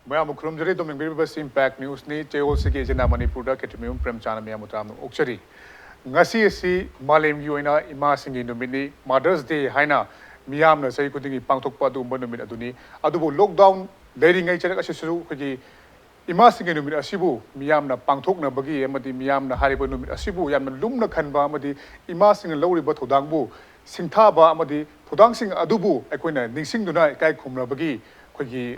Mayam Krumjari Doming Bibas Impact News ni Cheosiki Jena Manipur Kshetrimayum Premchand Miyamutam Okchari. Ngasi si Malem Yuina Imasingi Numini, Mother's Day Haina, Miyam na say kutingi pangtok pa dumba numit aduni. Adubo lockdown, dating nature asisu kuji Imasingi numit asibu, Miyam na pangtok na bagi, amadi Miyam na haribo numit asibu, yam na lum na kanba, amadi Imasing lowri but hodangbu, Singtaba, amadi, Podang sing adubu, Equina, Ningsing Duna, Kai Kumra bagi. Kogi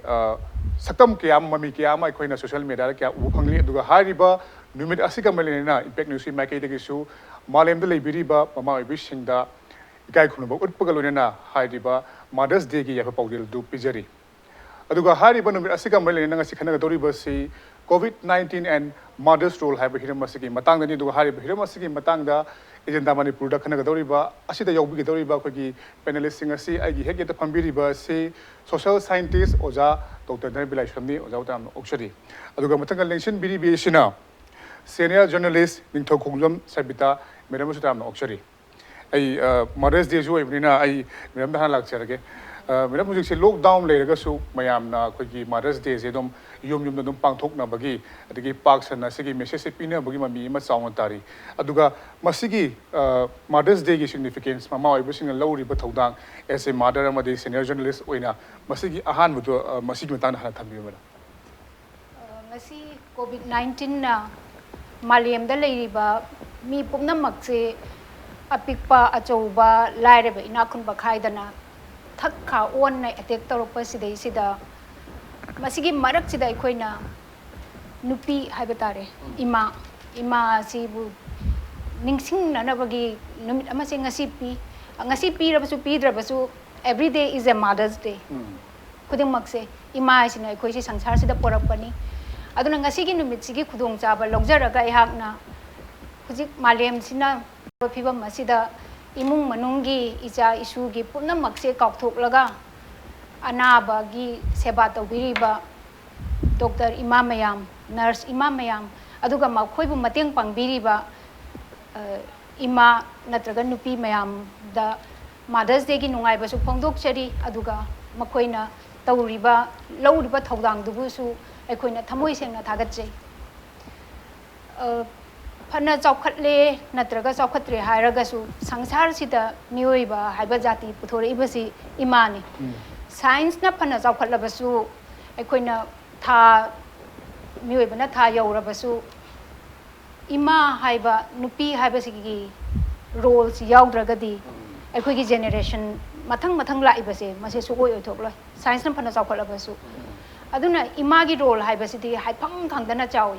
saktam kaya mami kaya ma koi na social media kaya upangli duga hariba numit asika malina impact news ma kay degisu malem de lebiri ba mama ibising da ikai khunu ba utpagalone na hariba Mother's Day ki ya pawdil du pijari aduga hariba numit asika malina nga sikhana dori ba si COVID-19 and mother's role have hiram masiki matang dani duga hariba hiram masiki matang da agenda Manipur da khana dori ba asida yawbi dori ba kogi panelist sing asi agi hek yata phambiri ba si social scientist Oja Dr. Dhanabir Laishram ni Oja Utam Okshari. Aduga matang election biri bishina senior journalist Ningthoukhongjam Sabita Madam Utam Okshari. Ay Mother's Day jo evenina ay Madam Dhan lakcharage. Madam music se lockdown lerega su mayam na kogi Mother's Day se dom yum na dom pangthok na bagi adigi parks na sigi message se pina bagi mami ma saung tari. Aduga masigi Mother's Day ki significance mama oi bising low ri bathodang as a mother amadi senior journalist oina masigi ahan mutu masigi matan hana thambi mala. Ngasi COVID-19 na malem da leiriba mi pumnamak se apikpa achouba laireba inakun ba khaidana thakha on na attack tawpa sidai sida masigi marak sida ikhoina nupi haibatare ima sibu ningsing nanabagi numit amase ngasi pi rabasu every day is a Mother's Day kuding makse ima sina ikhoi si sangsar sida porapani aduna ngasi gi numit sigi khudong chaba logjaraga ihakna hujik malem sina phibam masida imung manunggi icha isugi pumna makse kaukthok anaba gi seba tawbiriba doctor imamayam nurse imamayam aduga makhoibu mateng pangbiriba ima natraga nupi mayam da Mother's Day gi nungai basu phongdok chari aduga makhoina tawriba lawriba thodang dubu su aikhoina thamoi sengna thagatjai Pana Chaukatle, Natraga Chaukatre, Hiragasu, Sangsar Sita, Muiba, Hibajati, Putori Ibasi, Imani. Science na Pana Chaukalabasu, Equina Ta Muibana Ta Yorabasu, Ima Hiba, Nupi Hibasiki, roles Yaudragadi, Equigi generation, Matang Laibase, Masesu Tobla, Science na Pana Chaukalabasu. Aduna Imagi role Hibasiti, Hipam Tangdana Chawi.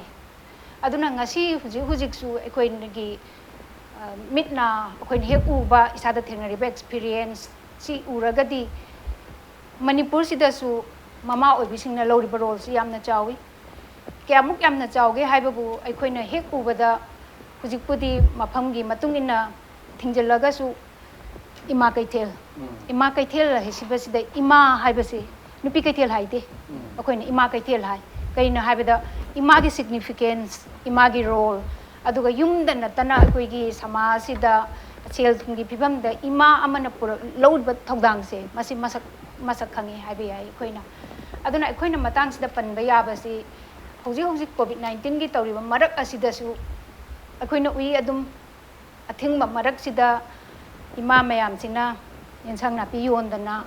Aduna ngasi hujik su ekoi ngi mitna ekoi hek uba isada thengnariba experience si uragadi Manipur sida su mama oibisingna loriba role si yamna chawi kyamuk yamna chawge haibabu ekoi na hek ubada hujikpudi maphamgi matungina thingjallaga su ima kaithel hisibasida ima haibasi nupi kaithel haide ekoi na ima kaithel hai kaina haibada imagi significance imagi role aduga yumda natana koigi samasida sel thungi phibam da ima amana pura load ba thodang se masi masak khangi haibe ai koina aduna koina matang sida panba yaba si hoji COVID-19 gi tawriba marak asida su koina ui adum athingba marak sida ima mayam sina yensang na pi yondana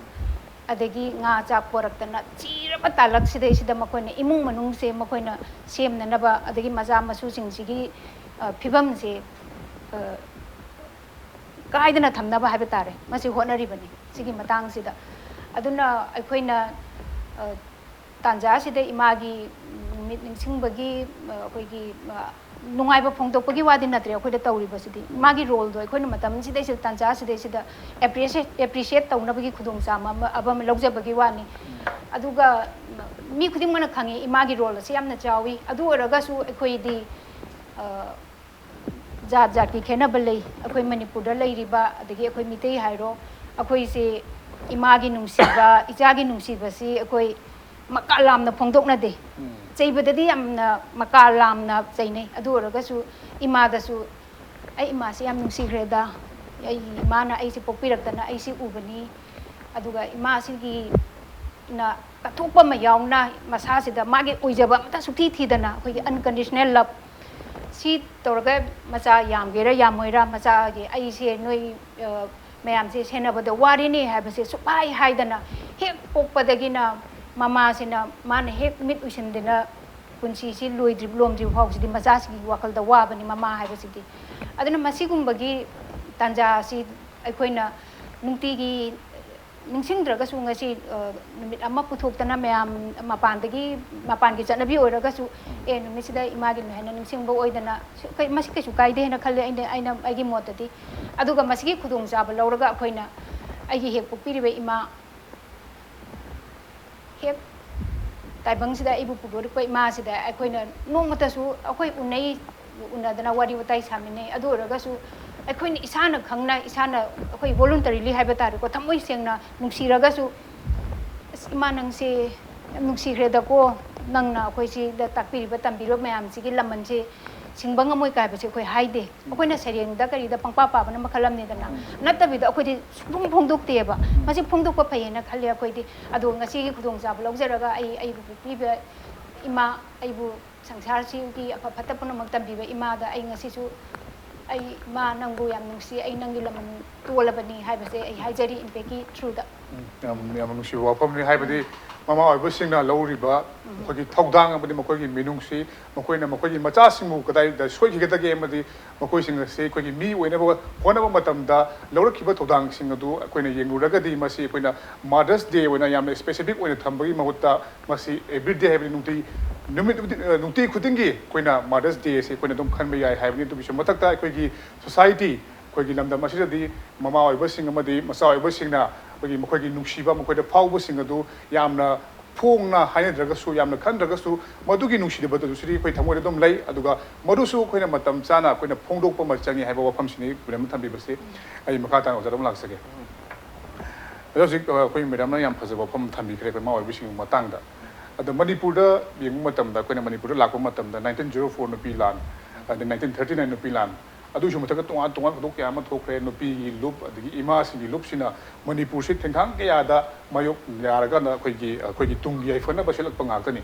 adagi nga chak poraktana chiraba talak sida makoina imung manung se makoina semna naba adagi maja masu singsi phibam se kaidana thamnaba haiba tare masi honari bani sigi matang sida aduna aikoina tanja sida imagi ningsingbagi akoigi nungaiba phongtokpagi wadi natre akoida tawriba sidi magi role do akoina matam sida sil tanja sida appreciate tawnabagi khudong sama abam logjabagi wani aduga mi khuding mana khangi imagi role se yamna chawi adu oraga su akoidi jat ki khena balai akoi Manipur da leiriba adagi akoi mitei hairo akoi se imagi nungsiba ichagi nungsiba si akoi makalam na phongdokna de chaibadadi amna makalam na chainai adu oraga su imada su ai ima se yam nungsigreda ai imana ai se pokpiraktana ai se ubani aduga ima sigi na kathokpa ma yauna masa sida magi oijaba mata sukti thidana khoi unconditional love si torga macha yamgera yamoira macha gi ai se noi mayam se senabada wari ni habase supai haidana hek pokpadagina mama sina man hek mit usindina punsi si loidri blomdri hawsidi macha si wakal da wabani mama habasidi aduna masigumba tanja si aikoina nungtigi ningsingdragasu ngasi numit amma puthokdana mayam mapangi chanabi oiragasu numisida imagi mehna ningsingba oidana kai masike su kaide hena khalle aina aigi motati aduga masigi khudung jaba lawraga akoina aigi hek pukpiribe ima hek taibang sida ibu pugor ko ima sida akoina nongmata su akoi unai unadana wari watai samine adu oragasu akoin isana khangna isana akoi voluntarily haiba tar ko thamoi sengna nungsiraga su ima nangse nungsihreda ko nangna akoi si da takpiri ba tambiro mayam si gi laman se singbang amoi kai ba se akoi haide akoina sereng da kari da pangpa pa bana makhalam ne dana natabi da akoi di sung phongdok te ba masi phongdok pa phayena khalle akoi di adu ngasi gi khudong jab lawjaraga ai bu piba ima ai bu sangsar si gi apa phata puna mak tambi ba ima da ai ngasi su ai ma nangbu yam nungsi ai nangi laman tolabani haibase ai haijari impeki through the yam nungsi wafam ni haibadi mama oibu singna lawriba khoi thaudang amadi makoi gi minungsi makoina makoi gi macha singu kadai da soi gi gadage amadi makoi singa se khoi gi mi oina ba hona ba matam da lawrakiba thaudang singa du koina yenguraga di masi koina mothers day oina yam specific oina thambagi mahutta masi every day habni nungti numit nungti khudingi koina mothers day se koina dum khanba yai habni du bisu matakta khoi gi society khoi gi lamda masi di mama oibu singa amadi masa oibu singna khoi makoi gi nungsiba makoi da phawbu singa du yamna phongna hainadragasu yamna khandragasu madugi nungsideba du sri khoi thamoi dum lai aduga madusu khoina matam chana khoina phongdokpa ma changi haiba wafam sini buram thambi base ai makata ojaram laksage ajik khoi madam na yam phajaba pham thambi khre khoi ma oi bising matangda adu manipur da yeng matam da khoina manipur da lakpa matam da 1904 no pi lan adu 1939 no pi lan adu su mataka tonga dok ya ma thokre no pi gi lup adu ima singi lup sina manipur se thengthang ke ya da mayok yaraga na khoi gi tungi ai fana baselak pangak tani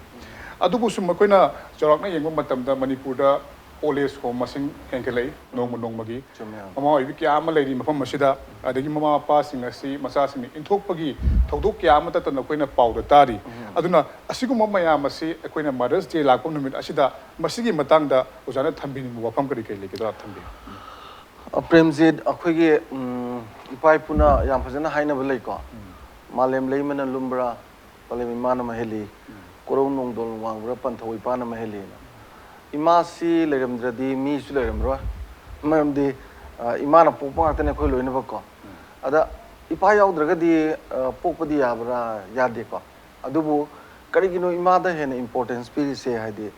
adu bu sum koina jorok na yeng matam da manipur da Oles home masing henkelei nong magi mama oi kya ama lei mafam masida adagi mama pa singa si masa sing inthok pagi thodok kya ama ta na koina pau da tari aduna asigu mama ya masi koina mothers day lakpom numit asida masigi matang da ojana thambini wafam kari kai leki da thambi premjit akhoi ipai puna yam phajana haina balai ko malem lei mana lumbra palem imana maheli korong nong dol wangbra panthoi pana maheli imasi leramdradi mi su leramro maramdi imana pokpa ngakane khoi loina bako ada ipa yaudragadi pokpadi yabra yade ko adubu karigino imada hena importance piri se haide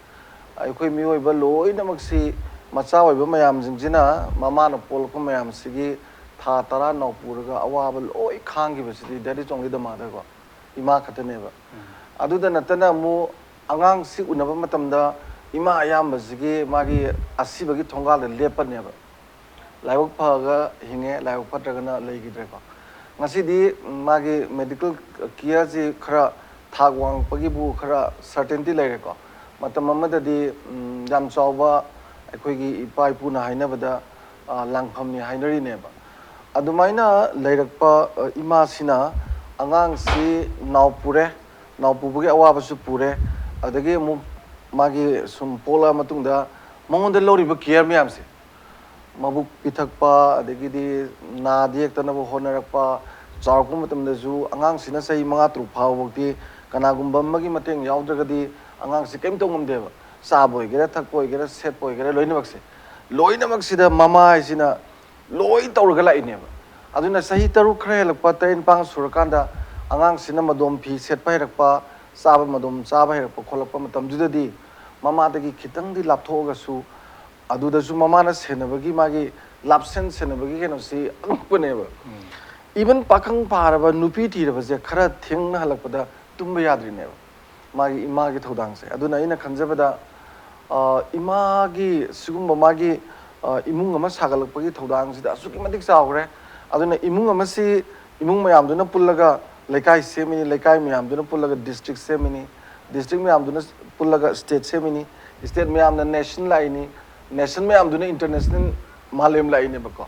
ai khoi mi oiba loina maksi macha oiba mayam jingjina mama na polko mayam sigi tha tara no puraga awaba loi khangi basidi dari chongli da mada ko ima khatane ba aduda natana mu angang si unaba matamda ima ayam bazigi magi asibagi thongal lepan neba laibok phaga hinge laibok patragana leigidre ko ngasi di magi medical care ji khara thagwang pagi bu khara certainty leire ko matam amada di jam chawba akhoi gi ipai puna hainabada langpham ni hainari neba adumaina leirakpa ima sina angang si naupubugi awabasu pure adagi mu magi sum pola matungda mongonda loriba care myam se mabuk pithakpa adagi di na diek tanabo honarakpa chawku matamda ju angang sina sai manga tru phawbokti kanagumba magi mateng yaudragadi angang si kem tongom deba saboi gera thakpoi gera setpoi gera loina maksida mama isina loi tawrga la ineba aduna sahi taru khre lakpa tain pang surakanda angang sina madom phi setpai rakpa saba madom saba herakpa kholakpa matam judadi mama dagi khitang di lapthoga su aduda su mama na senabagi magi lapsen senabagi keno si angpaneba even pakang paraba nupi thiraba je khara thengna halakpada tumba yadrineba magi imagi thodang se aduna ina khanjabada imagi sugumba magi imung ama sagalakpagi thodang sida asuki matik chawre aduna imung ama si imung mayam duna pullaga lekai semini lekai miyam duna pullaga district semini district miyam duna pullaga state semini state miyam na nation laini nation miyam duna international malem laini bako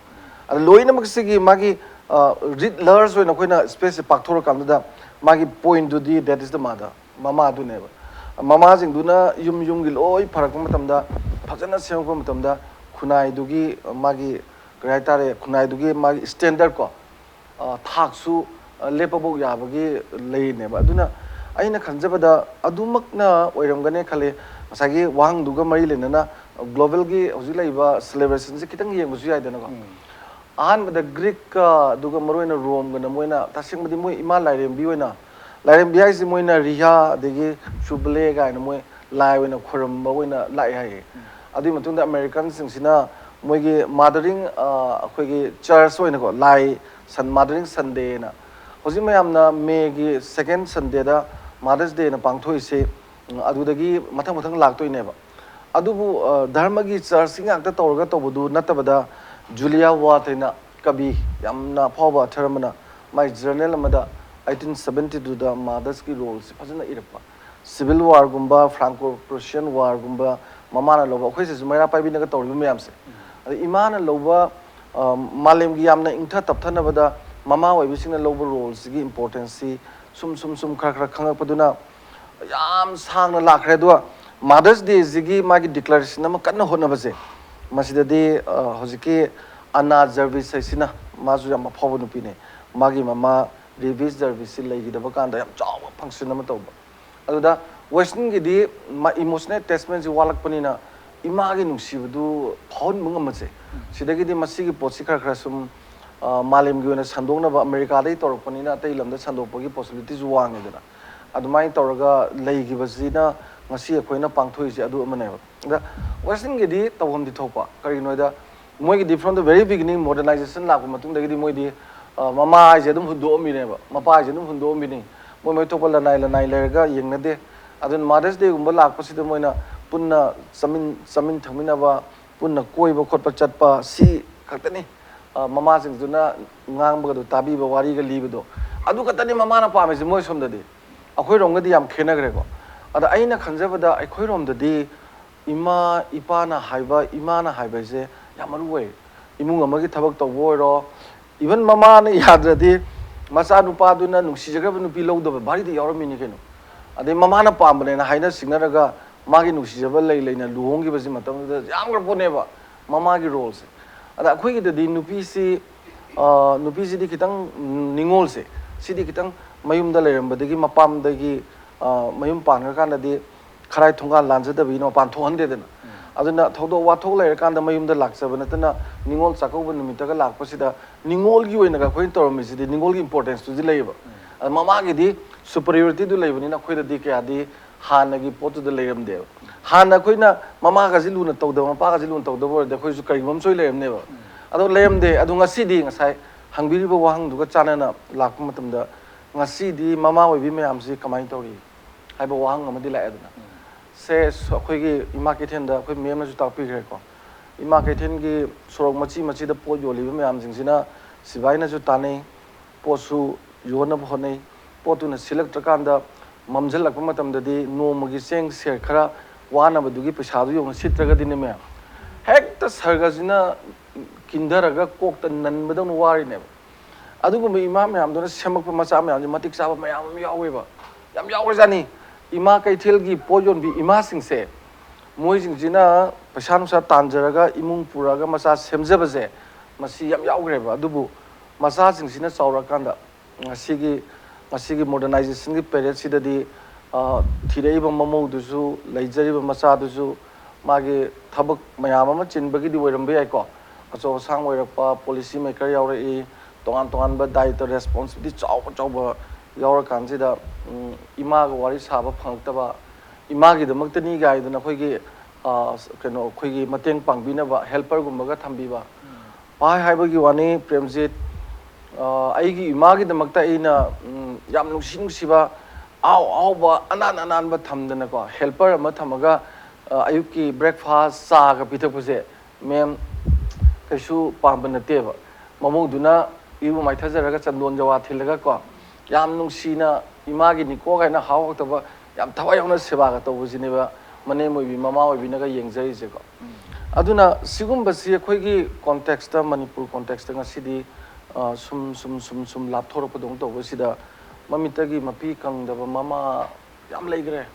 ada loina maksigi magi read learns when akoina space pakthor kamda magi point do di that is the mother mama du ne mama jing duna yum gil oi pharak matamda phajana sem ko matamda khunai dugi magi kraitare khunai dugi magi standard ko thaksu lepabo yabagi leine ba aduna aina khanjabada adumakna oiramgane khale masagi wang duga mari lenana global gi hojik laiba celebration se kitang yengbusu yaidana ko ahan bada Greek duga maroina Rome gana moina tasing badi moi ima lairem bi oina lairem bi haisi moina riha degi chuble ga na moi lai oina khoram ba oina lai hai adi matunda American sing sina moigi mothering akhoi church oina ko lai san mothering Sunday na hojik mayamna May gi second Sunday da Mother's Day na pangthoi se adudagi mathang laktoi ne ba adubu dharma gi church singa ta torga tobudu natabada Julia Watina Kabi Yamna Pova Termina my journal amada 1872 da mothers ki roles fazana irapa civil war gumba Franco Prussian war gumba mamana loba khoi se sumaira pai binaga torbi mayam se imana loba malem gi yamna ingtha tapthana bada mama wai bisingna loba roles gi importance si sum khara khanga paduna yam sangna lakhre do Mother's Day zigi magi declaration ama kanna hona base masidadi hojiki Anna Jarvis sina mazu yam phawu nupi ne magi mama Revis Jarvis legi da bakanda yam chawa function ama tawba aduda western gi di emotional attachment ji walak panina imagi nungsibdu phon mungam se sidagi di masigi potsi khara sum malem gi ona sandongna ba America dai torok panina tai lamda sandopagi possibilities wang edana adumai toraga legi basina ngasi akoina pangthoi se adu amane da western gi di tawham di thopa kari noida moi gi di from the very beginning modernization la ko matung dagi di moi di mama je dum hundo mi ne ba mapa je dum hundo mi ni moi thopa la nai lerga yengna de adun Mother's Day gumba lak pasi de moina punna samin thamina ba punna koi ba khot pa chat pa si khatani mama sing duna ngang ba do tabi ba wari ga li ba do adu katani mama na pa me je moi som da de akhoi rong ga di yam khena gre ko ada aina khanjabada akhoi rom da di ima ipana haiba imana haiba se yamaru we imung amagi thabak to boiro even mama na yadradi macha nupa duna nungsi jaga nupi lo do bari de yarum ni keno ade mama na pambane na haina singnaraga magi nungsi jaba leina luhongi basi matam da yam gra pone ba mama gi role se ada akhoi gi di nupi si di kitang ningol se sidi kitang mayum da leram badagi mapam dagi mayum pan kan di kharai thunga lanjada bi no pan thohan de dena aduna thodo wa thok lai kan da mayum da laksa bana tana ningol chakau ban numita ga lakpa sida ningol gi oina ga khoin tormi sidi ningol gi importance to di leiba mama gi di superiority du leibani na khoi da di ka di hana gi pot da leiram de hana khoina mama ga jilu na tawda mapa ga jilu na tawda bor da khoi su kari bam soi leiram ne ba ado leiram de adu ngasi di ngasai hangbiri ba wahang du ga chana na lakpa matam da ngasi di mama oi bi mayam si kamai tori hai ba wahang amadi la aduna se khoi gi ima ke then da khoi mem na ju ta pi gre ko ima ke then gi sorok machi da po yoli bi mayam jing sina sibai na ju tanei posu yona bhonei potu na silak trakan da mamjal lak matam da di no magi seng ser khara wana ba dugi paisa du yong sitraga din me hek ta sarga jina kindaraga kok ta nan badang wari ne adugu me ima me am do na semak pa macha me am matik sa ba me am yawe ba yam yawe jani ima kaithel gi pojon bi ima sing se moi jing jina paisa nu sa tanjaraga imung puraga macha semjaba je masi yam yaugre ba adubu macha sing sina chaura kanda ngasi gi modernization gi period sida di thirei ba mamau du su leijari ba macha du su magi thabak mayam ama chinbagi di oiram be ai ko acho sang oirak pa policy maker yaure I tongan ba daito responsibility chau yaura kan sida ima ga wari saba phangta ba ima gi damak tani gai duna khoi gi keno khoi gi mateng pangbina ba helper gumba ga thambi ba pai haiba gi wani premjit aigi ima gi damak ta ina yam nungsi ba au ba anan ba thamdana ko helper ama thamaga ayuki breakfast sa ga pitak puse mem kaisu pambana te ba mamung duna ibu mai thajaraga chandon jawa thilaga ko yam nungsina imagi ni ko gaina haw ta ba yam thawai yauna seba ga to bujine ba mane moi bi mama oi bi na ga yengjai je ko aduna sigum basi khoi gi context ta manipur context nga sidi sum lap thoro pa dong to sida mamita gi mapi kang da mama yam leigre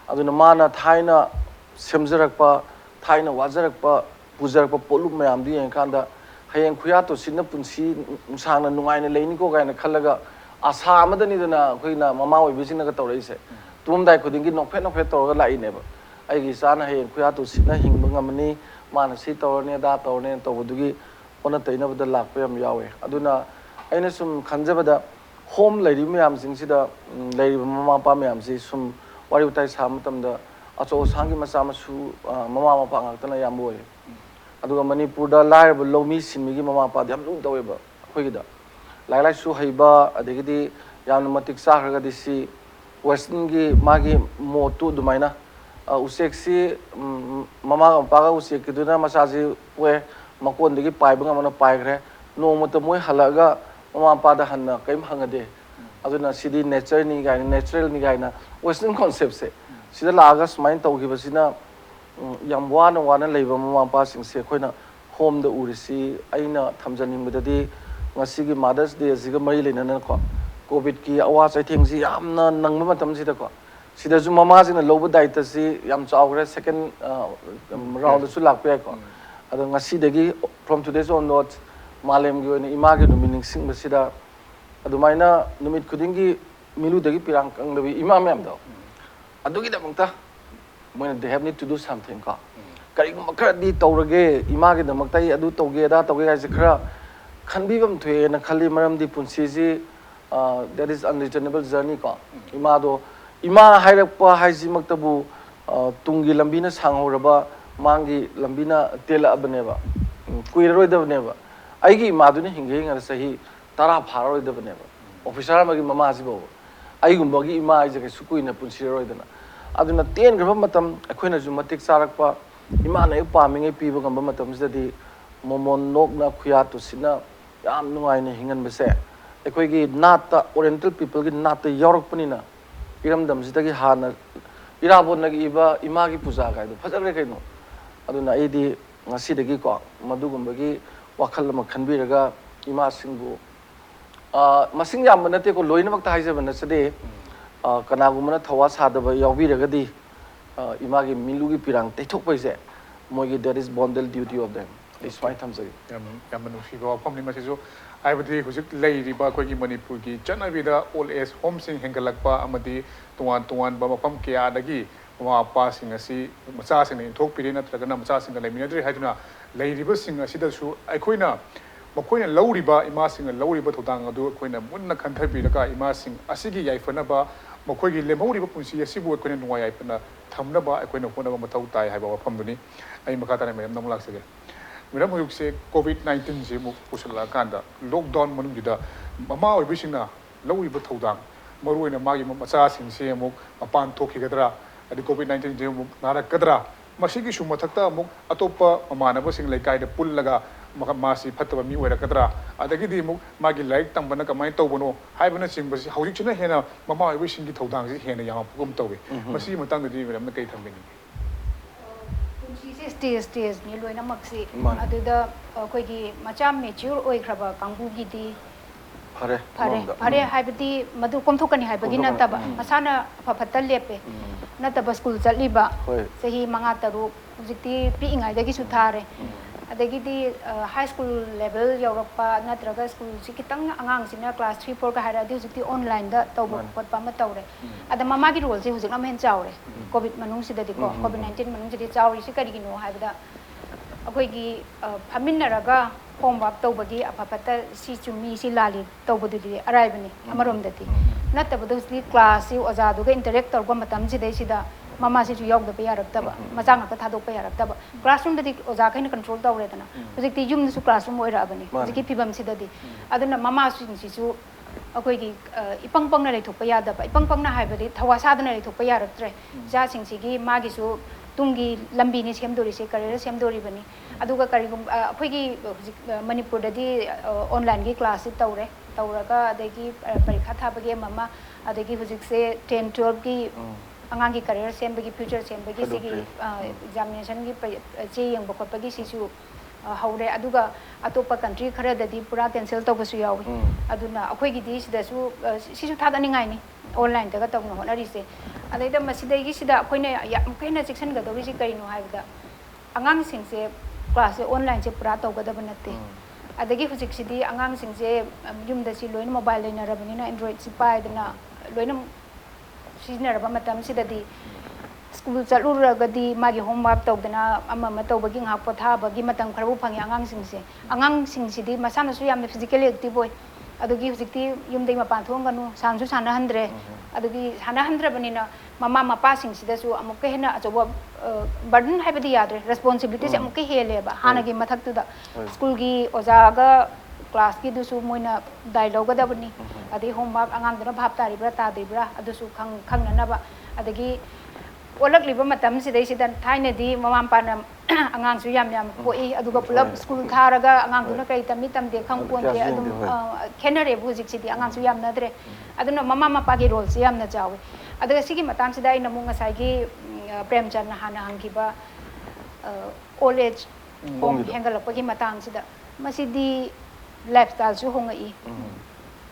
aduna mana thaina semjarak pa thaina wajarak pa pujarak pa polum mayam di yang kanda hayeng khuya to sinna punsi sang na nungai na leini ko ga na khalaga asa amadani dana khoina mama oi bisina ga tawrei se tum dai khuding gi nokphe to ga lai ne ba ai gi sana hayeng khuya to sinna hingba ngamani mana si tawrne da tawrne to budugi ona taina bada lakpa yam yawe aduna aina sum khanjabada home lady myam singsida lady mama pa myam si sum wari utai samatamda acho sangi macha masu mama pa ngak tana yam boy aduga manipur da lai ba lomi sinmigi mama pa yam lu tawe ba khoi da lai lai su haiba adegidi yam matik sa khraga disi western gi magi motu dumaina useksi mama pa ga usek kiduna masaji we makon degi pai banga mana pai gre no mata moi halaga mama pa da hanna kaim hangade aduna sidi nature ni ga natural ni ga na western concept se sida laga smain tau gi basina yam wana leiba mama pa sing se khoina home da urisi aina thamjaning bedadi ngasi gi mothers day ziga mai leina na ko covid ki awa chai theng si yamna nangma matam sida ko sida ju mama sina loba daita si yam chawgre second round su lak pe ko ada ngasi degi from today's onwards malem gi ni image no meaning sing basida adumaina numit khudingi milu degi pirang kang lebi imam yam do adugi da mangta when they have need to do something ka kari makra di tawrage image da maktai adu tawge da tawge ga khara khanbi bam thwe na khali maram di punsi ji that is unreasonable journey ka imado ima hairakpa haiji maktabu tungi lambina sanghoraba mangi lambina tela abneba kuiroi dabneba aigi maduni hinge ngar sahi tara pharoi dabneba officer magi mama jibo ai gumbagi ima ai jage sukuina punsiroi dana aduna ten graba matam akhoina ju matik sarakpa ima na paminge piba gamba matam sidadi momon nok na khuya to sina yam nungai ne hingan bese akhoi nata oriental people gi nata yorok panina iram dam sidagi hana irabon nagi iba ima gi puja ga do fajare kaino aduna aidi ngasi dagi ko madugumbagi wakhal ma khanbiraga ima singbu masing yam banate ko loina makta haise banasade kanagumana thawa sadaba yawbiragadi imagi milugi pirang tethok paise mogi that is bondal duty of them is my thamsagi yam nusi ba phomni ma sisu aibadi hujik leiriba koi gi manipur gi chanavida all age home sing hengalakpa amadi tuan ba mafam kya dagi mama pa sing asi macha sing ni thok piri na tragana macha sing leminadri haiduna leiriba sing asida su aikoina makoina lauriba ima sing lauriba thodang adu akoina munna khanthai daga ima sing asigi yaifana ba makoigi lemhoriba punsi asibu akoina nuwa yaifana thamna ba akoina hona ba mathau tai haiba wafam duni ai makata ne mem namlak sege miram huyuk se covid-19 je mu pusala kanda lockdown manung jida mama oi bisingna lauriba thodang maruina magi macha sing se mu mapan thokhigadra adi covid-19 je mu narakadra masigi su mathakta mu atopa mamanaba sing laikai da pullaga masi phataba mi oirakadra adagidi mu magi laik tambana kamai tawbono haibana singbasi hawjik china hena mama oi singi thodang ji hena yama pugum tawbe masi matang di miram na kai thambeni stage ni loina maksi aduda koi gi macha mature oikraba kangbu gi di pare haibadi madu komthokani haibagi nataba masana phafatal lepe nataba school chaliba sahi manga taru jiti pi ingai dagi su thare adagi di high school level yorokpa natraga school sikitang angang sina class 3 4 ka hara di jiti online da tawba potpa ma tawre ada mama gi role se hujik am hen chawre covid manung sidadi ko covid 19 manung jiti chawri si kari gi no haibada akoi gi phaminaraga homework tawbagi apapata si chumi si lali tawbududi araibani amarom dati natabadu si class si oja duga interact tawba matam sidai sida mama si yog da yarakta machang ka thadok pa yarakta classroom dadi oja kaina control tawre dana hujikti yum su classroom oira abani hujiki pibam sidadi aduna mama si su akoi gi ipang pang na le thokpa yada ba ipang pang na haibadi thawasa dana le thokpa yaraktre ja sing si gi magi su tungi lambi ni semdori se career semdori bani aduga karigum akhoi gi manipur dadi online gi class tawre ꯇꯧꯔꯒ ꯑꯗꯒꯤ ꯄꯔꯤꯈꯥ ꯊꯥꯕꯒꯤ ꯑꯃ ꯑꯗꯒꯤ ꯍꯧꯖꯤꯛꯁꯦ 10 12ꯒꯤ ꯑꯉꯥꯡꯒꯤ career ꯁꯦꯝꯕꯒꯤ future ꯁꯦꯝꯕꯒꯤ ꯁꯤꯒꯤ ꯑꯦꯛꯖꯥꯃꯤꯅꯦꯁꯟꯒꯤ ꯆꯦ ꯌꯦꯡꯕ ꯈꯣꯠꯄꯒꯤ ꯁꯤꯁꯨ ꯍꯧꯔꯦ ꯑꯗꯨꯒ ꯑꯇꯣꯞꯄ ꯀꯟꯇ꯭ꯔꯤ ꯈꯔꯗꯗꯤ ꯄꯨꯔꯥ ꯀꯦꯟꯁꯦꯜ ꯇꯧꯕꯁꯨ ꯌꯥꯎꯏ ꯑꯗꯨꯅ ꯑꯩꯈꯣꯏꯒꯤꯗꯤ ꯁꯤꯗꯁꯨ ꯁꯤꯁꯨ ꯊꯥꯒꯠꯅꯤꯡꯉꯥꯏꯅꯤ ꯑꯣꯟꯂꯥꯏꯟꯗꯒ ꯇꯧꯅ ꯍꯣꯠꯅꯔꯤꯁꯦ ꯑꯗꯩꯗ ꯃꯁꯤꯗꯒꯤꯁꯤꯗ ꯑꯩꯈꯣꯏꯅ ꯌꯥꯝ ꯍꯦꯟꯅ ꯆꯦꯛꯁꯤꯟꯒꯗꯧꯔꯤꯁꯤ ꯀꯔꯤꯅꯣ ꯍꯥꯏꯕꯗ ꯑꯉꯥꯡꯁꯤꯡꯁꯦ ꯀ꯭ꯂꯥꯁꯁꯦ ꯑꯣꯟꯂꯥꯏꯟꯁꯦ ꯄꯨꯔꯥ ꯇꯧꯒꯗꯕ ꯅꯠꯇꯦ ꯑꯗꯒꯤ ꯍꯧꯖꯤꯛꯁꯤꯗꯤ ꯑꯉꯥꯡꯁꯤꯡꯁꯦ ꯌꯨꯝꯗꯁꯤ ꯂꯣꯏꯅ ꯃꯣꯕꯥꯏꯜ ꯂꯩꯅꯔꯕꯅꯤꯅ ꯑꯦꯟꯗ꯭ꯔꯣꯏꯗꯁꯤ ꯄꯥꯏꯗꯅ ꯂꯣꯏꯅ सिजनरब मतमसिददी स्कूल चलुरगदी मागी होमवर्क तौदना अमा तौबगी ngak पोथाबगी मतम खरबु फंगे आंगांसिंगसिदी मसानसु यामने फिजिकली एक्टिव होय अदुगी हुजिक्ति युमदै मपान थोंगनु सानसु साना हंद्रे अदुगी साना हंद्रबनिना ममा मपासिंगसिदसु अमुक हेना अचोब बर्डन हाइबदी याद्रे रेस्पोंसिबिलिटी से अमुक हेलेबा हानागी मथक्तुदा स्कूल की ओजागा क्लास की दुसु मोइना डायलॉगदबनी अदे होमवर्क आंगांदना भाप तारिब्रा तादिब्रा अदुसु खंगननाबा अदगी ओलकलिबा मतम सिदैसिदा थाइनदी ममामपाना आंगांसु याम याम पोई अदुगा पुलब स्कूल थारगा आंगांदुना कई तमि तमदे खंगपोनदे अदुम खेनरे बुजिक्सिदी आंगांसु याम नदरे अदुना ममा मपागी रोल से यामना जावे अदगा सिगी मतांसिदा इ नमु ngसाइगी प्रेमचंद हाना हंगिबा ओल्ड एज होम हेंगलपगी मतांसिदा मसिदी लाइफस्टाइल सु होंगई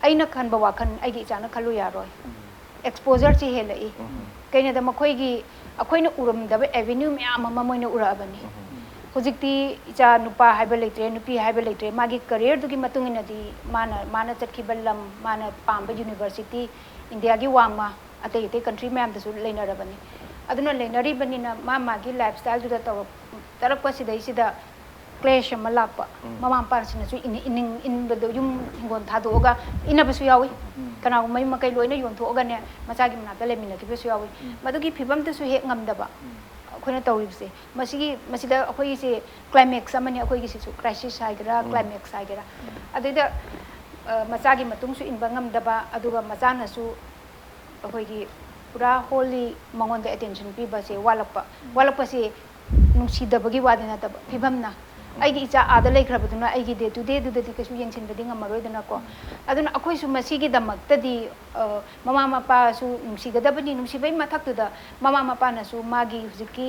अइना खनबा वाखन आइगी इचाना खलु यारोय एक्सपोजर ची हेलई कइना द मखोइगी अखोइना उरमदब एवेन्यू म्याम अमा मोइना उराबनी हुजिक्ति इचा नुपा हाइबा लेत्रे नुपी हाइबा लेत्रे मागी करियर दुगी मतुंगिनदी माना चटखिबा लम माना पांबा यूनिवर्सिटी इंडिया की वांगमा अतै अतै कंट्री म्याम दसु लेनरबनी अदुना लेनरिबनिना मागी लाइफस्टाइल दुदा तरक्पसिदैसिदा क्लेश अमा लापा ममा पारसिनसु इनबदो युम हिंगोन थादोगा इनबसु यावी कनाउ मै मकै लोइना योंथोगने मचागी मनाता लेमिनकिबसु यावी मदुगी फिबमदसु हेक ngamdaba अखोइना तौरिबसे मसिदा अखोइसे क्लाइमैक्स अमनि अखोइगिसिसु क्राइसिस हाइगरा क्लाइमैक्स हाइगरा अदैदा मचागी मतुंगसु इनबा ngamdaba अदुगा मचानसु अखोइगी पुरा होली मंगोंदा अटेंशन पीबसे वालपसे नुसीदबगी वादिना तब फिबमना आइगी इचा आदा लेख्रबदुना आइगी डे टू डे दुदति कसु यंगसिनबदि ngamaroidana ko aduna akhoi su masigi damaktadi mama mapa su nungsigadabani nungsibai mathaktuda mama mapa na su magi hujiki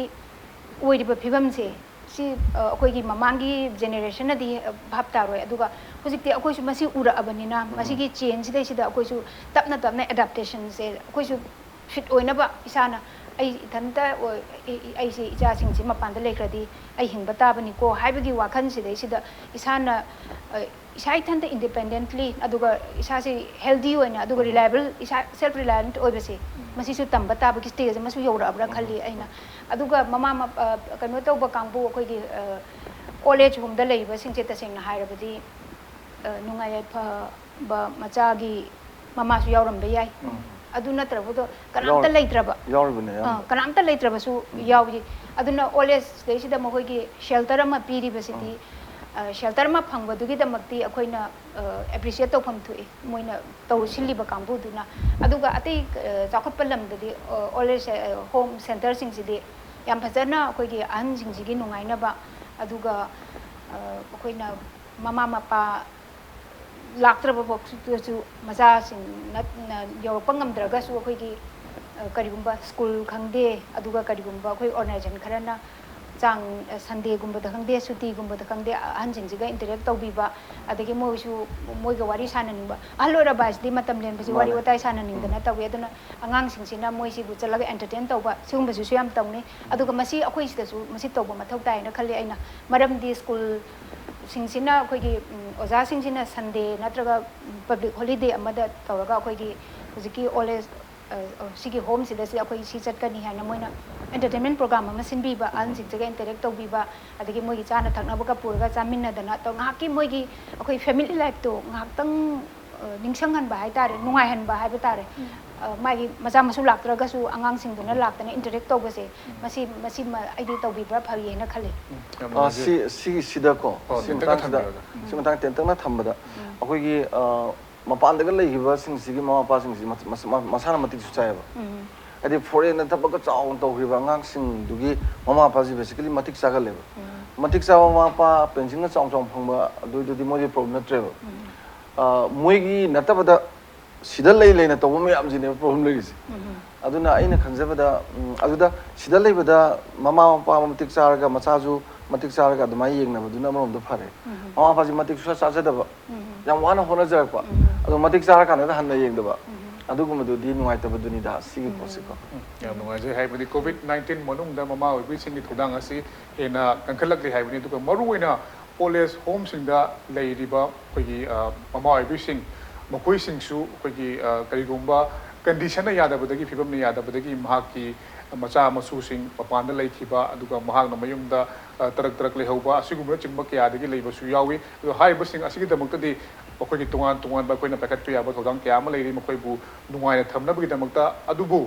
oiriba phibam se si akhoi gi mamangi generation adi bhaptaroi aduga hujikti akhoi su masi ura abanina masigi change dai sida akhoi su tapna adaptation se akhoi su fit oinaba isana ai thanta ai si icha singsi mapanda lekradi ai hingba tabani ko haibagi wakhan sidai sida isana isai thanta independently aduga isa si healthy oina aduga reliable isa self reliant oibase masi su tamba tabagi stage masu yora abra khalli aina aduga mama kano tawba kangbu akoi gi old age home da leiba singse tasengna hairabadi nungai ba machagi mama su yauram be yai aduna trabdo kanamta leitraba yaurbane kanamta leitraba su yawi aduna oles deisida mohoi gi shelter ma piri basiti shelter ma phangbadugi damakti akoina appreciate tawfam thui moina taw siliba kambu duna aduga atei chakhotpa lamdadi oles home center sing sidi yam phajana akoi gi ahn sing sigi nungaina ba aduga akoina mama mapa लाक्त्रब बक्सु मजा सिंग यौरप ngamdragasu अखोइगी करिगुंबा school खंगदे अदुगा करिगुंबा अखोइ ऑर्गेनाइजेशन खरना चांग संडे गुंबा द खंगदे सुटी गुंबा द खंगदे अहनजिंजिगा इंटरेक्ट तौबीबा अदगी मोइसु मोइगा वारी साननिंबा अहलोरा बासदि मतम लेनबसि वारी वताइ साननिंदना तवे अदुना अंगांग सिंसिना मोइसिबु चलगा एंटरटेन तौबा सिगुंबसु सुयाम तौनी अदुगा मसि अखोइ सिदसु मसि तौबा मथौ ताइना खल्ले आइना मरमदि स्कूल सिंसिना अखोइगी ओजा सिंसिना संडे नत्रगा पब्लिक हॉलिडे अमदा तौरगा अखोइगी हुजिकी ऑलेज सिगी होम सिदसि अखोइ सि चटकनी हाना मोइना एंटरटेनमेंट प्रोग्राम अमा सिनबीबा अन सिंजगा इंटरेक्ट तौबीबा अदगी मोइगी चाना थकनाबगा पुरगा चामिन्नदना तौ ngaki मोइगी अखोइ फैमिली लाइफ तो ngakतंग निंगसंगहनबा हाइतारे नुंगाइहनबा हाइबा तारे मागी मजा मसु लाक्त्रगसु आंगांग सिंगदुना लाक्तने इंटरेक्ट तौबसे मसि मसि आइदि तौबीब्रा फरियेना खले सी सिदा को सिमतांग तेंतंगना थंबदा अखोइगी मपानदगा लेहिबा सिंगसिगी ममा पासिंगसि मसाना मतिक सुचायबा अदि फॉरेन थबक चाउ तौहिबा आंगांग सिंगदुगी ममा पासि बेसिकली मतिक चागलेबा मतिक चावा ममा पा पेंसिंग चाउ चाउ फंबा दुदुदि मोजे प्रॉब्लम नट्रेबा ꯃꯣꯏꯒꯤ ꯅꯠꯇꯕꯗ ꯁꯤꯗ ꯂꯩꯅ ꯇꯧꯕ ꯃꯌꯥꯝꯁꯤꯅꯦꯕ ꯄ꯭ꯔꯣꯕ꯭ꯂꯦꯝ ꯂꯩꯔꯤꯁꯦ ꯑꯗꯨꯅ ꯑꯩꯅ ꯈꯟꯖꯕꯗ ꯑꯗꯨꯗ ꯁꯤꯗ ꯂꯩꯕꯗ ꯃꯃꯥ ꯃꯄꯥ ꯃꯇꯤꯛ ꯆꯥꯔꯒ ꯃꯆꯥꯁꯨ ꯃꯇꯤꯛ ꯆꯥꯔꯒ ꯑꯗꯨꯃꯥꯏꯅ ꯌꯦꯡꯅꯕꯗꯨꯅ ꯑꯃꯔꯣꯝꯗ ꯐꯔꯦ ꯃꯃꯥ ꯃꯄꯥꯁꯤ ꯃꯇꯤꯛ ꯁꯨꯡꯆꯥ ꯆꯥꯖꯗꯕ ꯌꯥꯝ ꯋꯥꯅ ꯍꯣꯠꯅꯖꯔꯛꯄ ꯑꯗꯣ ꯃꯇꯤꯛ ꯆꯥꯔꯀꯥꯟꯗ ꯍꯟꯅ ꯌꯦꯡꯗꯕ ꯑꯗꯨꯒꯨꯝꯕꯗꯨꯗꯤ ꯅꯨꯡꯉꯥꯏꯇꯕꯗꯨꯅꯤꯗ ꯁꯤꯒꯤ ꯄꯣꯠꯁꯤꯀꯣ ꯌꯥꯝ ꯅꯨꯡꯉꯥꯏꯖꯩ ꯍꯥꯏꯕꯗꯤ COVID-19 ꯃꯅꯨꯡꯗ ꯃꯃꯥ ꯑꯣꯏꯕꯤꯁꯤꯡꯒꯤ ꯊꯧꯗꯥꯡ ꯑꯁꯤ ꯍꯦꯟꯅ ꯀꯟꯈꯠꯂꯛꯂꯤ ꯍꯥꯏꯕꯅꯤ ꯑꯗꯨꯒ ꯃꯔꯨꯑꯣꯏꯅ ꯑꯣꯜ ꯑꯦꯖ ꯍꯣꯝꯁꯤꯡꯗ ꯂꯩꯔꯤꯕ ꯑꯩꯈꯣꯏꯒꯤ ꯃꯃꯥ ꯑꯣꯏꯕꯤꯁꯤꯡ ꯃꯈꯣꯏꯁꯤꯡꯁꯨ ꯑꯩꯈꯣꯏꯒꯤ ꯀꯔꯤꯒꯨꯝꯕ ꯀꯟꯗꯤꯁꯟꯅ ꯌꯥꯗꯕꯗꯒꯤ ꯐꯤꯕꯝꯅ ꯌꯥꯗꯕꯗꯒꯤ ꯃꯍꯥꯛꯀꯤ ꯃꯆꯥ ꯃꯁꯨꯁꯤꯡ ꯃꯄꯥꯟꯗ ꯂꯩꯈꯤꯕ ꯑꯗꯨꯒ ꯃꯍꯥꯛꯅ ꯃꯌꯨꯝꯗ ꯇꯔꯛ ꯂꯩꯍꯧꯕ ꯑꯁꯤꯒꯨꯝꯕꯅꯆꯤꯡꯕ ꯀꯌꯥꯗꯒꯤ ꯂꯩꯕꯁꯨ ꯌꯥꯎꯏ ꯑꯗꯣ ꯍꯥꯏꯔꯤꯕꯁꯤꯡ ꯑꯁꯤꯒꯤꯗꯃꯛꯇꯗꯤ ꯑꯩꯈꯣꯏꯒꯤ ꯇꯣꯉꯥꯟ ꯇꯣꯉꯥꯟꯕ ꯑꯩꯈꯣꯏꯅ ꯄꯥꯏꯈꯠꯄ ꯌꯥꯕ ꯊꯧꯗꯥꯡ ꯀꯌꯥ ꯑꯃ ꯂꯩꯔꯤ ꯃꯈꯣꯏꯕꯨ ꯅꯨꯡꯉꯥꯏꯅ ꯊꯝꯅꯕꯒꯤꯗꯃꯛꯇ ꯑꯗꯨꯕꯨ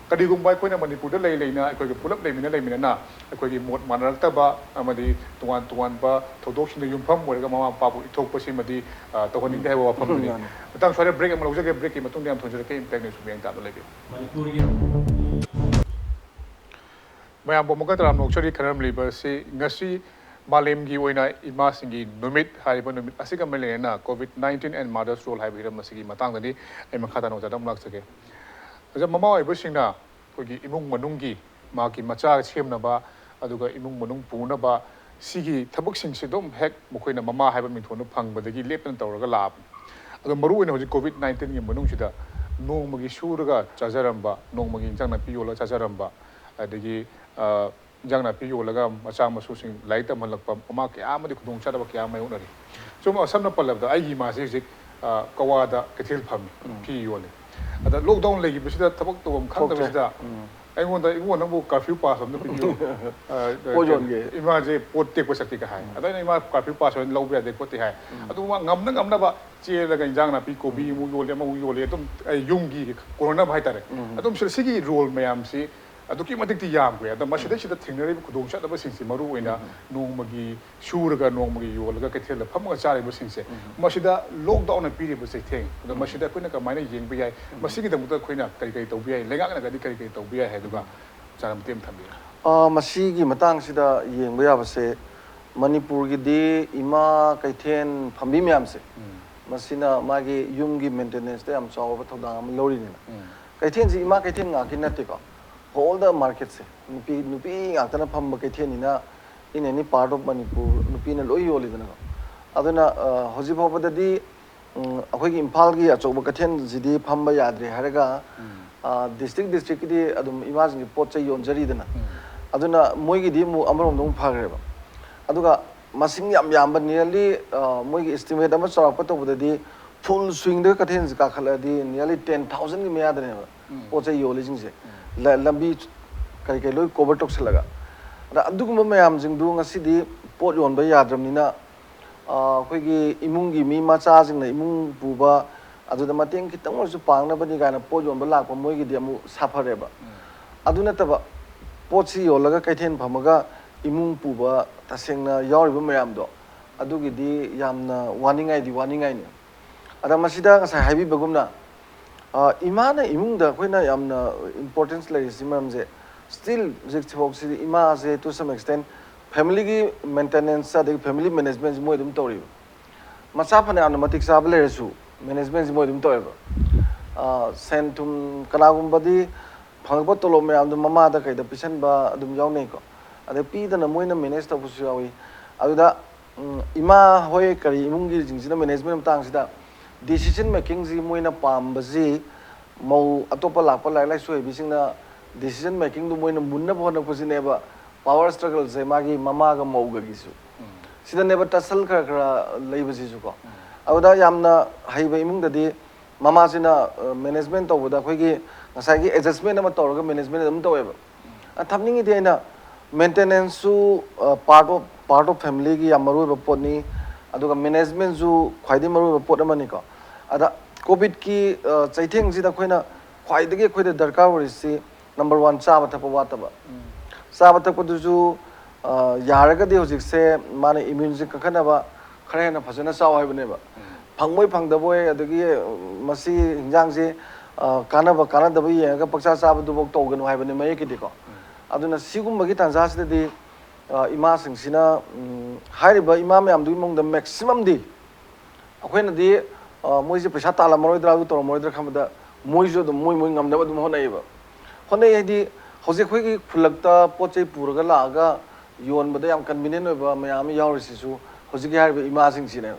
ꯀꯔꯤꯒꯨꯝꯕ ꯑꯩꯈꯣꯏꯅ ꯃꯅꯤꯄꯨꯔꯗ ꯂꯩꯅ ꯑꯩꯈꯣꯏꯒꯤ ꯄꯨꯂꯞ ꯂꯩꯃꯤꯟꯅꯅ ꯑꯩꯈꯣꯏꯒꯤ ꯃꯣꯠ ꯃꯥꯟꯅꯔꯛꯇꯕ ꯑꯃꯗꯤ ꯇꯣꯉꯥꯟ ꯇꯣꯉꯥꯟꯕ ꯊꯧꯗꯣꯛꯁꯤꯡꯗ ꯌꯨꯝꯐꯝ ꯑꯣꯏꯔꯒ ꯃꯃꯥ ꯃꯄꯥꯕꯨ ꯏꯊꯣꯛꯄꯁꯤꯃꯗꯤ ꯇꯧꯍꯟꯅꯤꯡꯗꯦ ꯍꯥꯏꯕ ꯋꯥꯐꯝꯗꯨꯅꯤ ꯃꯇꯥꯡ ꯁ꯭ꯋꯥꯏꯗ ꯕ꯭ꯔꯦꯛ ꯑꯃ ꯂꯧꯖꯒꯦ ꯕ꯭ꯔꯦꯛꯀꯤ ꯃꯇꯨꯡꯗ ꯌꯥꯝ ꯊꯣꯟꯖꯔꯛꯀꯦ ꯏꯝꯄꯦꯛ ꯅ꯭ꯌꯨꯁ ꯃꯤꯠꯌꯦꯡ ꯇꯥꯕ ꯂꯩꯕꯤꯌꯨ ꯃꯌꯥꯝꯕꯨ ꯑꯃꯨꯛꯀ ꯇꯔꯥꯝꯅ ꯑꯣꯛꯆꯔꯤ ꯈꯟꯅꯔꯝꯂꯤꯕ ꯑꯁꯤ ꯉꯁꯤ ꯃꯥꯂꯦꯝꯒꯤ ꯑꯣꯏꯅ ꯏꯃꯥꯁꯤꯡꯒꯤ ꯅꯨꯃꯤꯠ ꯍꯥꯏꯔꯤꯕ ꯅꯨꯃꯤꯠ ꯑꯁꯤꯒ ꯃꯔꯤ ꯂꯩꯅꯅ COVID-19 ꯑꯦꯟ ꯃꯥꯗꯔꯁ ꯔꯣꯜ ꯍꯥꯏꯕ ꯍꯤꯔꯝ ꯑꯁꯤꯒꯤ ꯃꯇꯥꯡꯗꯅꯤ ꯑꯩ ꯃꯈꯥ ꯇꯥꯅ ꯑꯣꯖꯥꯗ ꯑꯃꯨꯛ ꯂꯥꯛꯆꯒꯦ ꯑꯣꯖꯥ ꯃꯃꯥ ꯑꯣꯏꯕꯁꯤꯡꯅ ꯑꯩꯈꯣꯏꯒꯤ ꯏꯃꯨꯡ ꯃꯅꯨꯡꯒꯤ ꯃꯥꯒꯤ ꯃꯆꯥ ꯁꯦꯝꯅꯕ ꯑꯗꯨꯒ ꯏꯃꯨꯡ ꯃꯅꯨꯡ ꯄꯨꯅꯕ ꯁꯤꯒꯤ ꯊꯕꯛꯁꯤꯡꯁꯤ ꯑꯗꯨꯝ ꯍꯦꯛ ꯃꯈꯣꯏꯅ ꯃꯃꯥ ꯍꯥꯏꯕ ꯃꯤꯡꯊꯣꯟꯗꯨ ꯐꯪꯕꯗꯒꯤ ꯂꯦꯞꯇꯅ ꯇꯧꯔꯒ ꯂꯥꯛꯑꯕꯅꯤ ꯑꯗꯣ ꯃꯔꯨꯑꯣꯏꯅ ꯍꯧꯖꯤꯛ COVID-19ꯒꯤ ꯃꯅꯨꯡꯁꯤꯗ ꯅꯣꯡꯃꯒꯤ ꯁꯨꯔꯒ ꯆꯥꯖꯔꯝꯕ ꯅꯣꯡꯃꯒꯤ ꯏꯟꯖꯥꯡ ꯅꯥꯄꯤ ꯌꯣꯜꯂꯒ ꯆꯥꯖꯔꯝꯕ ꯑꯗꯒꯤ ꯏꯟꯖꯥꯡ ꯅꯥꯄꯤ ꯌꯣꯜꯂꯒ ꯃꯆꯥ ꯃꯁꯨꯁꯤꯡ ꯂꯥꯏꯔꯤꯛ ꯇꯝꯍꯜꯂꯛꯄ ꯃꯃꯥ ꯀꯌꯥ ꯑꯃꯗꯤ ꯈꯨꯗꯣꯡꯆꯥꯗꯕ ꯀꯌꯥ ꯑꯃ ꯃꯥꯌꯣꯛꯅꯔꯤ ꯁꯨꯝ ꯁꯝꯅ ꯄꯜꯂꯕꯗ ꯑꯩꯒꯤ ꯏꯃꯥꯁꯤ ꯍꯧꯖꯤꯛ ꯀꯋꯥꯗ ꯀꯩꯊꯦꯜ ꯐꯝꯃꯤ ꯐꯤ ꯌꯣꯜꯂꯤ ꯑꯗ ꯂꯣꯛꯗꯥꯎꯟ ꯂꯩꯈꯤꯕꯁꯤꯗ ꯊꯕꯛ ꯇꯧꯐꯝ ꯈꯪꯗꯕꯁꯤꯗ ꯑꯩꯉꯣꯟꯗ ꯏꯕꯨꯡꯉꯣ ꯅꯪꯕꯨ ꯀꯔꯐ꯭ꯌꯨ ꯄꯥꯁ ꯑꯝꯇ ꯄꯤꯕꯤꯌꯨ ꯏꯃꯥꯁꯦ ꯄꯣꯠ ꯇꯦꯛꯄ ꯆꯠꯀꯦꯒ ꯍꯥꯏ ꯑꯗ ꯑꯩꯅ ꯏꯃꯥ ꯀꯔꯐ꯭ꯌꯨ ꯄꯥꯁ ꯑꯣꯏꯅ ꯂꯧꯕ ꯌꯥꯗꯦ ꯈꯣꯠꯇꯦ ꯍꯥꯏ ꯑꯗꯨ ꯉꯝꯅ ꯉꯝꯅꯕ ꯆꯦꯜꯂꯒ ꯏꯟꯖꯥꯡ ꯅꯥꯄꯤ ꯀꯣꯕꯤ ꯑꯃꯨꯛ ꯌꯣꯜꯂꯦ ꯑꯃꯃꯨꯛ ꯌꯣꯜꯂꯦ ꯑꯗꯨꯝ ꯌꯨꯝꯒꯤ ꯀꯣꯟꯅꯅꯕ ꯍꯥꯏꯇꯥꯔꯦ ꯑꯗꯨꯝ ꯁꯤꯒꯤ ꯔꯣꯜ ꯃꯌꯥꯝꯁꯤ ꯑꯗꯨꯛꯀꯤ ꯃꯇꯤꯛꯇꯤ ꯌꯥꯝꯈ꯭ꯔꯦ ꯑꯗꯣ ꯃꯁꯤꯗꯩꯁꯤꯗ ꯊꯦꯡꯅꯔꯤꯕ ꯈꯨꯗꯣꯡꯆꯥꯗꯕꯁꯤꯡꯁꯤ ꯃꯔꯨꯑꯣꯏꯅ ꯅꯣꯡꯃꯒꯤ ꯁꯨꯔꯒ ꯅꯣꯡꯃꯒꯤ ꯌꯣꯜꯂꯒ ꯀꯩꯊꯦꯜꯗ ꯐꯝꯃꯒ ꯆꯥꯔꯤꯕꯁꯤꯡꯁꯦ ꯃꯁꯤꯗ ꯂꯣꯛꯗꯥꯎꯟꯅ ꯄꯤꯔꯤꯕ ꯆꯩꯊꯦꯡ ꯑꯗꯣ ꯃꯁꯤꯗ ꯑꯩꯈꯣꯏꯅ ꯀꯃꯥꯏꯅ ꯌꯦꯡꯕ ꯌꯥꯏ ꯃꯁꯤꯒꯤꯗꯃꯛꯇ ꯑꯩꯈꯣꯏꯅ ꯀꯔꯤ ꯇꯧꯕ ꯌꯥꯏ ꯂꯩꯉꯥꯛꯅꯒꯗꯤ ꯀꯔꯤ ꯇꯧꯕ ꯌꯥꯏ ꯍꯥꯏꯗꯨꯒ ꯆꯥꯅ ꯃꯇꯦꯡ ꯊꯝꯕꯤꯌꯨ ꯃꯁꯤꯒꯤ ꯃꯇꯥꯡꯁꯤꯗ ꯌꯦꯡꯕ ꯌꯥꯕꯁꯦ ꯃꯅꯤꯄꯨꯔꯒꯤꯗꯤ ꯏꯃꯥ ꯀꯩꯊꯦꯜ ꯐꯝꯕꯤ ꯃꯌꯥꯝꯁꯦ ꯃꯁꯤꯅ ꯃꯥꯒꯤ ꯌꯨꯝꯒꯤ ꯃꯦꯟꯇꯦꯅꯦꯟꯁꯇ ꯌꯥꯝ ꯆꯥꯎꯕ ꯊꯧꯗꯥꯡ ꯑꯃ ꯂꯧꯔꯤꯅꯤꯅ ꯀꯩꯊꯦꯜꯁꯤ ꯏꯃꯥ ꯀꯩꯊꯦꯜ ꯉꯥꯛꯀꯤ ꯅꯠꯇꯦꯀꯣ ꯍꯣꯜ ꯗ ꯃꯥꯔꯀꯦꯠꯁꯦ ꯅꯨꯄꯤ ꯉꯥꯛꯇꯅ ꯐꯝꯕ ꯀꯩꯊꯦꯜꯅꯤꯅ ꯏꯟ ꯑꯦꯅꯤ ꯄꯥꯔꯠ ꯑꯣꯐ ꯃꯅꯤꯄꯨꯔ ꯅꯨꯄꯤꯅ ꯂꯣꯏ ꯌꯣꯜꯂꯤꯗꯅꯀꯣ ꯑꯗꯨꯅ ꯍꯧꯖꯤꯛ ꯐꯥꯎꯕꯗꯗꯤ ꯑꯩꯈꯣꯏꯒꯤ ꯏꯝꯐꯥꯜꯒꯤ ꯑꯆꯧꯕ ꯀꯩꯊꯦꯜꯁꯤꯗꯤ ꯐꯝꯕ ꯌꯥꯗ꯭ꯔꯦ ꯍꯥꯏꯔꯒ ꯗꯤꯁꯇ꯭ꯔꯤꯛꯀꯤꯗꯤ ꯑꯗꯨꯝ ꯏꯃꯥꯁꯤꯡꯒꯤ ꯄꯣꯠ ꯆꯩ ꯌꯣꯟꯖꯔꯤꯗꯅ ꯑꯗꯨꯅ ꯃꯣꯏꯒꯤꯗꯤ ꯑꯃꯨꯛ ꯑꯃꯔꯣꯝꯗ ꯑꯃꯨꯛ ꯐꯈ꯭ꯔꯦꯕ ꯑꯗꯨꯒ ꯃꯁꯤꯡ ꯌꯥꯝ ꯌꯥꯝꯕ ꯅꯤꯌꯔꯂꯤ ꯃꯣꯏꯒꯤ ꯑꯦꯁꯇꯤꯃꯦꯠ ꯑꯃ ꯆꯥꯎꯔꯛꯄ ꯇꯧꯕꯗꯗꯤ ꯐꯨꯜ ꯁ꯭ꯋꯤꯡꯗ ꯀꯩꯊꯦꯜꯁꯤ ꯀꯥꯈꯠꯂꯛꯑꯗꯤ ꯅꯤꯌꯔꯂꯤ 10,000ꯒꯤ ꯃꯌꯥꯗꯅꯦꯕ ꯄꯣꯠ ꯆꯩ ꯌꯣꯜꯂꯤꯁꯤꯡꯁꯦ ꯂꯝꯕꯤ ꯀꯔꯤ ꯂꯣꯏ ꯀꯣꯚꯔ ꯇꯧꯁꯤꯜꯂꯒ ꯑꯗ ꯑꯗꯨꯒꯨꯝꯕ ꯃꯌꯥꯝꯁꯤꯡꯗꯨ ꯉꯁꯤꯗꯤ ꯄꯣꯠ ꯌꯣꯟꯕ ꯌꯥꯗ꯭ꯔꯕꯅꯤ나 ꯑꯩꯈꯣꯏꯒꯤ ꯏꯃꯨꯡꯒꯤ ꯃꯤ ꯃꯆꯥꯁꯤꯡꯅ 이문 부바 아주다 마ting kitang 어디서 방나버니 가나 포 연발 락고 모이기디 아무 사파레바 아두 나타바 포치 열라가 카이텐 파마가 이문 부바 타생나 여리바 마얌도 아두기디 얌나 와닝아이니 아다 마시다 사 하이비 버금나 이마나 이문다 코이나 얌나 importance 레이시 맘제 still 직접혹시 이마제 to some extent family ki maintenance sa de family management mo dum tori masafa na matik sa balesu management mo dum tori sentum kanagum badi phangba tolo me am mama da kai da pisan ba dum yaw nei ko ade pi da na moina manage ta busu yawi aduda ima hoye kari imungi jingsina management tang sida decision making ji moina pam ba ji mau atopa lakpa lai lai soi bisingna decision making du moina munna bhona pusine ba power struggle se magi mama ga mauga gisu sida neba tasal kra leiba jisu ko awda yamna haiba imung dadi mama sina management tawda khoi gi ngasai gi adjustment ama tawra management dum taweba thamningi de na maintenance su part of family gi yamaru ba poni aduga management su khwaidi maru ba pot amani ko ada covid ki chaitheng sida khoina khwaidagi khoida darkar orisi number 1 chaba thapa wataba chaba thapa duju yaragadi hojikse mane immune se kakhanaba khare na phajana chaw haibane ba phangmoi phangdaboi adagi masi hinjang se kanaba kanadaba yenga paksa chaba du bok toganu haibane mai kidiko aduna sigumbagi tanza sidadi ima singsina hairiba imam yam du mong the maximum di akoina di ꯃꯣꯏꯁꯦ ꯄꯩꯁꯥ ꯇꯥꯜꯂꯝꯃꯔꯣꯏꯗ꯭ꯔꯥ ꯑꯗꯨ ꯇꯧꯔꯝꯃꯔꯣꯏꯗ꯭ꯔꯥ ꯈꯟꯕꯗ ꯃꯣꯏꯁꯨ ꯑꯗꯨꯝ ꯃꯣꯏ ꯉꯝꯅꯕ ꯑꯗꯨꯝ ꯍꯣꯠꯅꯩꯌꯦꯕ ꯍꯣꯠꯅꯩ ꯍꯥꯏꯗꯤ ꯍꯧꯖꯤꯛ ꯑꯩꯈꯣꯏꯒꯤ ꯈꯨꯜꯂꯛꯇ ꯄꯣꯠ ꯆꯩ ꯄꯨꯔꯒ ꯂꯥꯛꯑꯒ ꯌꯣꯟꯕꯗ ꯌꯥꯝ ꯀꯟꯚꯤꯅꯦꯟ ꯑꯣꯏꯕ ꯃꯌꯥꯝ ꯑꯃ ꯌꯥꯎꯔꯤꯁꯤꯁꯨ ꯍꯧꯖꯤꯛꯀꯤ ꯍꯥꯏꯔꯤꯕ ꯏꯃꯥꯁꯤꯡꯁꯤꯅꯦꯕ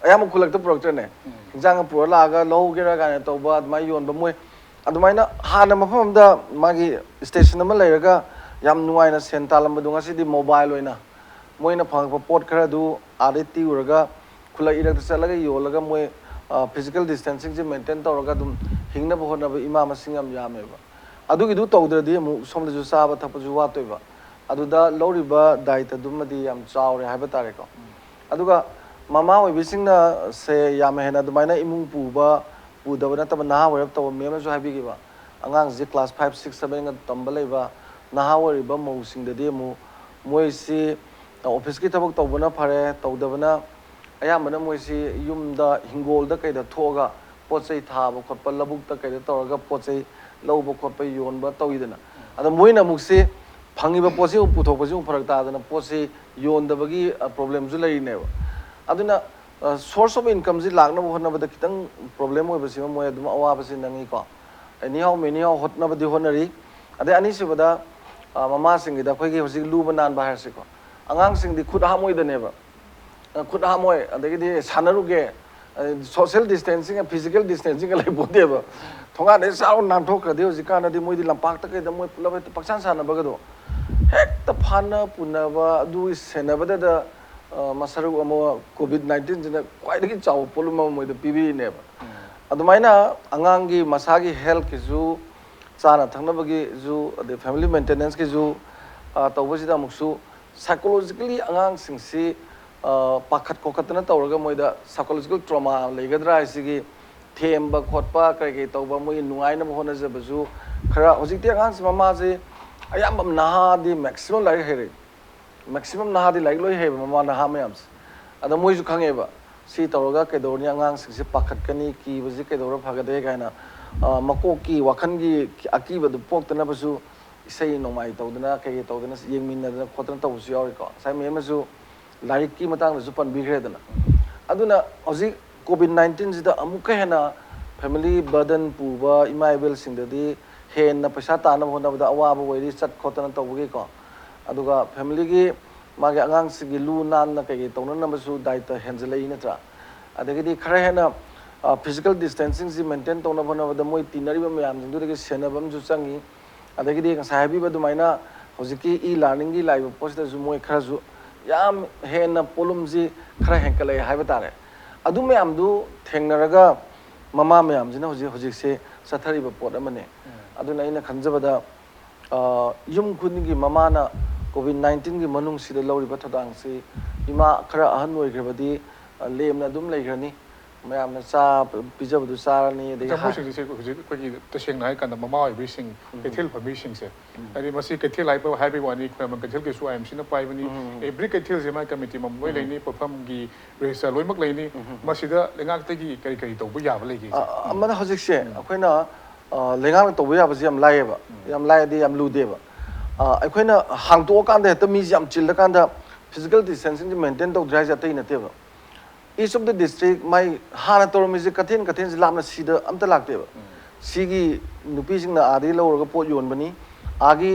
ꯑꯌꯥꯝꯕ ꯈꯨꯜꯂꯛꯇ ꯄꯨꯔꯛꯇ꯭ꯔꯅꯦ ꯍꯤꯟꯖꯥꯡ ꯄꯨꯔ ꯂꯥꯛꯑꯒ ꯂꯧꯒꯦꯔꯥ ꯀꯥꯏꯅ ꯇꯧꯕ ꯑꯗꯨꯃꯥꯏꯅ ꯌꯣꯟꯕ ꯃꯣꯏ ꯑꯗꯨꯃꯥꯏꯅ ꯍꯥꯟꯅ ꯃꯐꯝ ꯑꯃꯗ ꯃꯥꯒꯤ ꯁ꯭ꯇꯦꯁꯟ ꯑꯃ ꯂꯩꯔꯒ ꯌꯥꯝ ꯅꯨꯡꯉꯥꯏꯅ ꯁꯦꯟ ꯇꯥꯜꯂꯝꯕꯗꯣ ꯉꯁꯤꯗꯤ ꯃꯣꯕꯥꯏꯜ ꯑꯣꯏꯅ ꯃꯣꯏꯅ ꯐꯪꯉꯛꯄ ꯄꯣꯠ ꯈꯔꯗꯨ ꯑꯥꯗꯩ ꯇꯤꯎꯔꯒ ꯈꯨꯜꯂꯛ ꯏꯔꯛꯇ ꯆꯠꯂꯒ ꯌꯣꯜꯂꯒ ꯃꯣꯏ ꯐꯤꯖꯤꯀꯦꯜ ꯗꯤꯁꯇꯦꯟꯁꯤꯡꯁꯦ ꯃꯦꯟꯇꯦꯟ ꯇꯧꯔꯒ ꯑꯗꯨꯝ ꯍꯤꯡꯅꯕ ꯍꯣꯠꯅꯕ ꯏꯃꯥ ꯃꯁꯤꯡ ꯌꯥꯝ ꯌꯥꯝꯃꯦꯕ ꯑꯗꯨꯒꯤꯗꯨ ꯇꯧꯗ꯭ꯔꯗꯤ ꯑꯃꯨꯛ ꯁꯣꯝꯗꯁꯨ ꯆꯥꯕ ꯊꯛꯄꯁꯨ ꯋꯥꯠꯇꯣꯏꯕ ꯑꯗꯨꯗ ꯂꯧꯔꯤꯕ ꯗꯥꯏꯇꯗꯨꯃꯗꯤ ꯌꯥꯝ ꯆꯥꯎꯔꯦ ꯍꯥꯏꯕ ꯇꯥꯔꯦꯀꯣ ꯑꯗꯨꯒ ꯃꯃꯥ ꯑꯣꯏꯕꯤꯁꯤꯡꯅ ꯁꯦ ꯌꯥꯝ ꯍꯦꯟꯅ ꯑꯗꯨꯃꯥꯏꯅ ꯏꯃꯨꯡ ꯄꯨꯗꯕ ꯅꯠꯇꯕ ꯅꯍꯥ ꯑꯣꯏꯔꯞ ꯇꯧꯕ ꯃꯦꯝ ꯑꯃꯁꯨ ꯍꯥꯏꯕꯤꯈꯤꯕ ꯑꯉꯥꯡꯁꯦ ꯀ꯭ꯂꯥꯁ 5, 6, 7ꯒ ꯇꯝꯕ ꯂꯩꯕ ꯅꯍꯥ ꯑꯣꯏꯔꯤꯕ ꯃꯧꯁꯤꯡꯗꯗꯤ ꯑꯃꯨꯛ ꯃꯣꯏꯁꯤ ꯑꯣꯐꯤꯁꯀꯤ ꯊꯕꯛ ꯇꯧꯕꯅ ꯐꯔꯦ ꯇꯧꯗꯕꯅ ꯑꯌꯥꯝꯕꯅ ꯃꯣꯏꯁꯤ ꯌꯨꯝꯗ ꯍꯤꯡꯒꯣꯜꯗ ꯀꯩꯗ ꯊꯣꯛꯑꯒ ꯄꯣꯠ ꯆꯩ ꯊꯥꯕ ꯈꯣꯠꯄ ꯂꯧꯕꯨꯛꯇ ꯀꯩꯗ ꯇꯧꯔꯒ ꯄꯣꯠ ꯆꯩ ꯂꯧꯕ ꯈꯣꯠꯄ ꯌꯣꯟꯕ ꯇꯧꯏꯗꯅ ꯑꯗ ꯃꯣꯏꯅ ꯑꯃꯨꯛꯁꯤ ꯐꯪꯉꯤꯕ ꯄꯣꯠꯁꯤ ꯑꯃꯨꯛ ꯄꯨꯊꯣꯛꯄꯁꯤ ꯑꯃꯨꯛ ꯐꯔꯛ ꯇꯥꯗꯅ ꯄꯣꯠꯁꯤ ꯌꯣꯟꯗꯕꯒꯤ ꯄ꯭ꯔꯣꯕ꯭ꯂꯦꯝꯁꯨ ꯂꯩꯔꯤꯅꯦꯕ ꯑꯗꯨꯅ ꯁꯣꯔꯁ ꯑꯣꯐ ꯏꯟꯀꯝꯁꯤ ꯂꯥꯛꯅꯕ ꯍꯣꯠꯅꯕꯗ ꯈꯤꯇꯪ ꯄ꯭ꯔꯣꯕ꯭ꯂꯦꯝ ꯑꯣꯏꯕꯁꯤꯃ ꯃꯣꯏ ꯑꯗꯨꯝ ꯑꯋꯥꯕꯁꯤ ꯅꯪꯉꯤꯀꯣ ꯑꯦꯅꯤꯍꯥꯎ ꯃꯦꯅꯤꯍꯥꯎ ꯍꯣꯠꯅꯕꯗꯤ ꯍꯣꯠꯅꯔꯤ ꯑꯗꯩ ꯑꯅꯤꯁꯨꯕꯗ ꯃꯃꯥꯁꯤꯡꯒꯤꯗ ꯑꯩꯈꯣꯏꯒꯤ ꯍꯧꯖꯤꯛ ꯂꯨꯕ ꯅꯥꯟꯕ ꯍꯥꯏꯔꯁꯤꯀꯣ ꯑꯉꯥꯡꯁꯤꯡꯗꯤ ꯈꯨꯠ ꯍꯥꯝꯃꯣꯏꯗꯅꯦꯕ ꯈꯨꯠ ꯍꯥꯝꯃꯣꯏ ꯑꯗꯒꯤꯗꯤ ꯁꯥꯟꯅꯔꯨꯒꯦ ꯁꯣꯁꯤꯌꯦꯜ ꯗꯤꯁꯇꯦꯟꯁꯤꯡ ꯐꯤꯖꯤꯀꯦꯜ ꯗꯤꯁꯇꯦꯟꯁꯤꯡꯒ ꯂꯩꯄꯣꯠꯇꯦꯕ ꯊꯣꯡꯒꯥꯟꯗꯩ ꯆꯥꯎꯅ ꯅꯥꯟꯊꯣꯛꯈ꯭ꯔꯗꯤ ꯍꯧꯖꯤꯛꯀꯥꯟꯗꯗꯤ ꯃꯣꯏꯗꯤ ꯂꯝꯄꯥꯛꯇ ꯀꯩꯗ ꯃꯣꯏ ꯄꯨꯜꯂꯞ ꯍꯦꯛꯇ ꯄꯪꯁꯥꯟ ꯁꯥꯟꯅꯕꯒꯗꯣ ꯍꯦꯛꯇ ꯐꯥꯅ ꯄꯨꯅꯕ ꯑꯗꯨ ꯁꯦꯟꯅꯕꯗꯗ ꯃꯁꯔꯨꯛ ꯑꯃ COVID-19ꯁꯤꯅ ꯈ꯭ꯋꯥꯏꯗꯒꯤ ꯆꯥꯎꯕ ꯄꯣꯠꯂꯨꯝ ꯑꯃ ꯃꯣꯏꯗ ꯄꯤꯕꯤꯔꯤꯅꯦꯕ ꯑꯗꯨꯃꯥꯏꯅ ꯑꯉꯥꯡꯒꯤ ꯃꯁꯥꯒꯤ ꯍꯦꯜꯊꯀꯤꯁꯨ ꯆꯥꯅ ꯊꯛꯅꯕꯒꯤꯁꯨ ꯑꯗꯩ ꯐꯦꯃꯤꯂꯤ ꯃꯦꯟꯇꯦꯅꯦꯟꯁꯀꯤꯁꯨ ꯇꯧꯕꯁꯤꯗ ꯑꯃꯨꯛꯁꯨ ꯁꯥꯏꯀꯣꯂꯣꯖꯤꯀꯦꯜꯂꯤ ꯑꯉꯥꯡꯁꯤꯡꯁꯤ ꯄꯥꯈꯠ ꯈꯣꯠꯀꯠꯇꯅ ꯇꯧꯔꯒ ꯃꯣꯏꯗ ꯁꯥꯏꯀꯣꯂꯣꯖꯤꯀꯦꯜ ꯇ꯭ꯔꯣꯃꯥ ꯂꯩꯒꯗ꯭ꯔꯥ ꯍꯥꯏꯁꯤꯒꯤ ꯊꯦꯝꯕ ꯈꯣꯠꯄ ꯀꯩ ꯇꯧꯕ ꯃꯣꯏꯒꯤ ꯅꯨꯡꯉꯥꯏꯅꯕ ꯍꯣꯠꯅꯖꯕꯁꯨ ꯈꯔ ꯍꯧꯖꯤꯛꯇꯤ ꯑꯉꯥꯡꯁꯤ ꯃꯃꯥꯁꯤ ꯑꯌꯥꯝꯕ ꯅꯍꯥꯗꯤ ꯃꯦꯛꯁꯤꯃꯝ ꯂꯥꯏꯔꯤꯛ ꯍꯩꯔꯦ ꯃꯦꯛꯁꯤꯃꯝ ꯅꯍꯥꯗꯤ ꯂꯥꯏꯔꯤꯛ ꯂꯣꯏ ꯍꯩꯕ ꯃꯃꯥ ꯅꯍꯥ ꯃꯌꯥꯝꯁꯦ ꯑꯗ ꯃꯣꯏꯁꯨ ꯈꯪꯉꯦꯕ ꯁꯤ ꯇꯧꯔꯒ ꯀꯩꯗꯧꯔꯅꯤ ꯑꯉꯥꯡꯁꯤꯡꯁꯦ ꯄꯥꯈꯠꯀꯅꯤ ꯀꯤꯕꯁꯤ ꯀꯩꯗꯧꯔ ꯐꯒꯗꯦ ꯀꯥꯏꯅ ꯃꯀꯣꯛꯀꯤ ꯋꯥꯈꯜꯒꯤ ꯑꯀꯤꯕꯗꯨ ꯄꯣꯛꯇꯅꯕꯁꯨ ꯏꯁꯩ ꯅꯣꯡꯃꯥꯏ ꯇꯧꯗꯅ ꯀꯩ ꯇꯧꯗꯅ ꯌꯦꯡꯃꯤꯟꯅꯗꯅ ꯈꯣꯠꯇꯅ ꯇꯧꯕꯁꯨ ꯌꯥꯎꯔꯤꯀꯣ ꯉꯁꯥꯏ ꯃꯦꯝ ꯑꯃꯁꯨ ꯂꯥꯏꯔꯤꯛꯀꯤ ꯃꯇꯥꯡꯗꯁꯨ ꯄꯟꯕꯤꯈ꯭ꯔꯦꯗꯅ ꯑꯗꯨꯅ ꯍꯧꯖꯤꯛ COVID-19ꯁꯤꯗ ꯑꯃꯨꯛꯀ ꯍꯦꯟꯅ ꯐꯦꯃꯤꯂꯤ ꯕꯔꯗꯟ ꯄꯨꯕ ꯏꯃꯥ ꯏꯕꯦꯜꯁꯤꯡꯗꯗꯤ ꯍꯦꯟꯅ ꯄꯩꯁꯥ ꯇꯥꯟꯅꯕ ꯍꯣꯠꯅꯕꯗ ꯑꯋꯥꯕ ꯑꯣꯏꯔꯤ ꯆꯠ ꯈꯣꯠꯇꯅ ꯇꯧꯕꯒꯤꯀꯣ ꯑꯗꯨꯒ ꯐꯦꯃꯤꯂꯤꯒꯤ ꯃꯥꯒꯤ ꯑꯉꯥꯡꯁꯤꯡꯒꯤ ꯂꯨ ꯅꯥꯟꯅ ꯀꯩꯀꯩ ꯇꯧꯅꯅꯕꯁꯨ ꯗꯥꯏꯇ ꯍꯦꯟꯖꯜꯂꯛꯏ ꯅꯠꯇ꯭ꯔꯥ ꯑꯗꯒꯤꯗꯤ ꯈꯔ ꯍꯦꯟꯅ ꯐꯤꯖꯤꯀꯦꯜ ꯗꯤꯁꯇꯦꯟꯁꯤꯡꯁꯤ ꯃꯦꯟꯇꯦꯟ ꯇꯧꯅꯕ ꯍꯣꯠꯅꯕꯗ ꯃꯣꯏ ꯇꯤꯟꯅꯔꯤꯕ ꯃꯌꯥꯝꯁꯤꯡꯗꯨꯗꯒꯤ ꯁꯦꯟꯅꯕ ꯑꯃꯁꯨ ꯆꯪꯉꯤ ꯑꯗꯒꯤꯗꯤ ꯉꯁꯥꯏ ꯍꯥꯏꯕꯤꯕ ꯑꯗꯨꯃꯥꯏꯅ ꯍꯧꯖꯤꯛꯀꯤ ꯂꯥꯔꯅꯤꯡꯒꯤ ꯂꯥꯛꯏꯕ ꯄꯣꯠꯁꯤꯗꯁꯨ ꯃꯣꯏ ꯈꯔꯁꯨ ꯌꯥꯝ ꯍꯦꯟꯅ ꯄꯣꯠꯂꯨꯝꯁꯤ ꯈꯔ ꯍꯦꯟꯀꯠꯂꯛꯑꯦ ꯍꯥꯏꯕ ꯇꯥꯔꯦ ꯑꯗꯨ ꯃꯌꯥꯝꯗꯨ ꯊꯦꯡꯅꯔꯒ ꯃꯃꯥ ꯃꯌꯥꯝꯁꯤꯅ ꯍꯧꯖꯤꯛꯁꯦ ꯆꯠꯊꯔꯤꯕ ꯄꯣꯠ ꯑꯃꯅꯦ ꯑꯗꯨꯅ ꯑꯩꯅ ꯈꯟꯖꯕꯗ ꯌꯨꯝ ꯈꯨꯗꯤꯡꯒꯤ ꯃꯃꯥꯅ COVID-19ꯒꯤ ꯃꯅꯨꯡꯁꯤꯗ ꯂꯧꯔꯤꯕ ꯊꯧꯗꯥꯡꯁꯤ ꯏꯃꯥ ꯈꯔ ꯑꯍꯟ ꯑꯣꯏꯈ꯭ꯔꯕꯗꯤ ꯂꯦꯝꯅ ꯑꯗꯨꯝ ꯂꯩꯈ꯭ꯔꯅꯤ ꯃꯌꯥꯝꯅ ꯄꯤꯖꯕꯗꯨ ꯆꯥꯔꯅꯤ ꯑꯗꯒꯤ ꯃꯣꯏꯁꯤꯡꯁꯦ ꯍꯧꯖꯤꯛ ꯑꯩꯈꯣꯏꯒꯤ ꯇꯁꯦꯡꯅ ꯍꯥꯏ ꯀꯥꯟꯗ ꯃꯃꯥ ꯑꯣꯏꯕꯤꯁꯤꯡ ꯀꯩꯊꯦꯜ ꯐꯝꯕꯤꯁꯤꯡꯁꯦ ꯍꯥꯏꯗꯤ ꯃꯁꯤ ꯀꯩꯊꯦꯜ ꯍꯥꯏꯕꯒꯤ ꯋꯥꯅꯤ ꯈꯨꯡꯒꯪ ꯀꯩꯊꯦꯜꯒꯤꯁꯨ IMCꯅ ꯄꯥꯏꯕꯅꯤ ꯑꯦꯕ꯭ꯔꯤ ꯀꯩꯊꯦꯜꯁꯦ ꯃꯥꯒꯤ ꯀꯃꯤꯇꯤ ꯑꯃ ꯂꯣꯏ ꯂꯩꯅꯤ ꯄꯣꯠꯐꯝꯒꯤ ꯔꯦꯖꯤꯁꯇꯔ ꯂꯣꯏꯅꯃꯛ ꯂꯩꯅꯤ ꯃꯁꯤꯗ ꯂꯩꯉꯥꯛꯇꯒꯤ ꯀꯔꯤ ꯇꯧꯕ ꯌꯥꯕ ꯂꯩꯒꯦ ꯑꯃꯅ ꯍꯧꯖꯤꯛꯁꯦ ꯑꯩꯈꯣꯏꯅ ꯂꯩꯉꯥꯛꯅ ꯇꯧꯕ ꯌꯥꯕꯁꯤ ꯌꯥꯝ ꯂꯥꯏꯌꯦꯕ ꯌꯥꯝ ꯂꯥꯏꯌꯦꯗꯤ ꯌꯥꯝ ꯂꯨꯗꯦꯕ ꯑꯩꯈꯣꯏꯅ ꯍꯥꯡꯇꯣꯛꯑꯀꯥꯟꯗ ꯍꯦꯛꯇ ꯃꯤꯁꯦ ꯌꯥꯝ ꯆꯤꯜꯂꯀꯥꯟꯗ ꯐꯤꯖꯤꯀꯦꯜ ꯗꯤꯁꯇꯦꯟꯁꯤꯡꯁꯦ ꯃꯦꯟꯇꯦꯟ ꯇꯧꯗ꯭ꯔꯦ ꯍꯥꯏꯁꯦ ꯑꯇꯩ ꯅꯠꯇꯦꯕ ꯏꯁ ꯑꯣꯐ ꯗ ꯗꯤꯁꯇ꯭ꯔꯤꯛ ꯃꯥꯏ ꯍꯥꯟꯅ ꯇꯧꯔꯝꯃꯤꯁꯦ ꯀꯩꯊꯦꯜꯁꯦ ꯂꯥꯞꯅ ꯁꯤꯗ ꯑꯝꯇ ꯂꯥꯛꯇꯦꯕ ꯁꯤꯒꯤ ꯅꯨꯄꯤꯁꯤꯡꯅ ꯑꯥꯗꯒꯤ ꯂꯧꯔꯒ ꯄꯣꯠ ꯌꯣꯟꯕꯅꯤ ꯑꯥꯒꯤ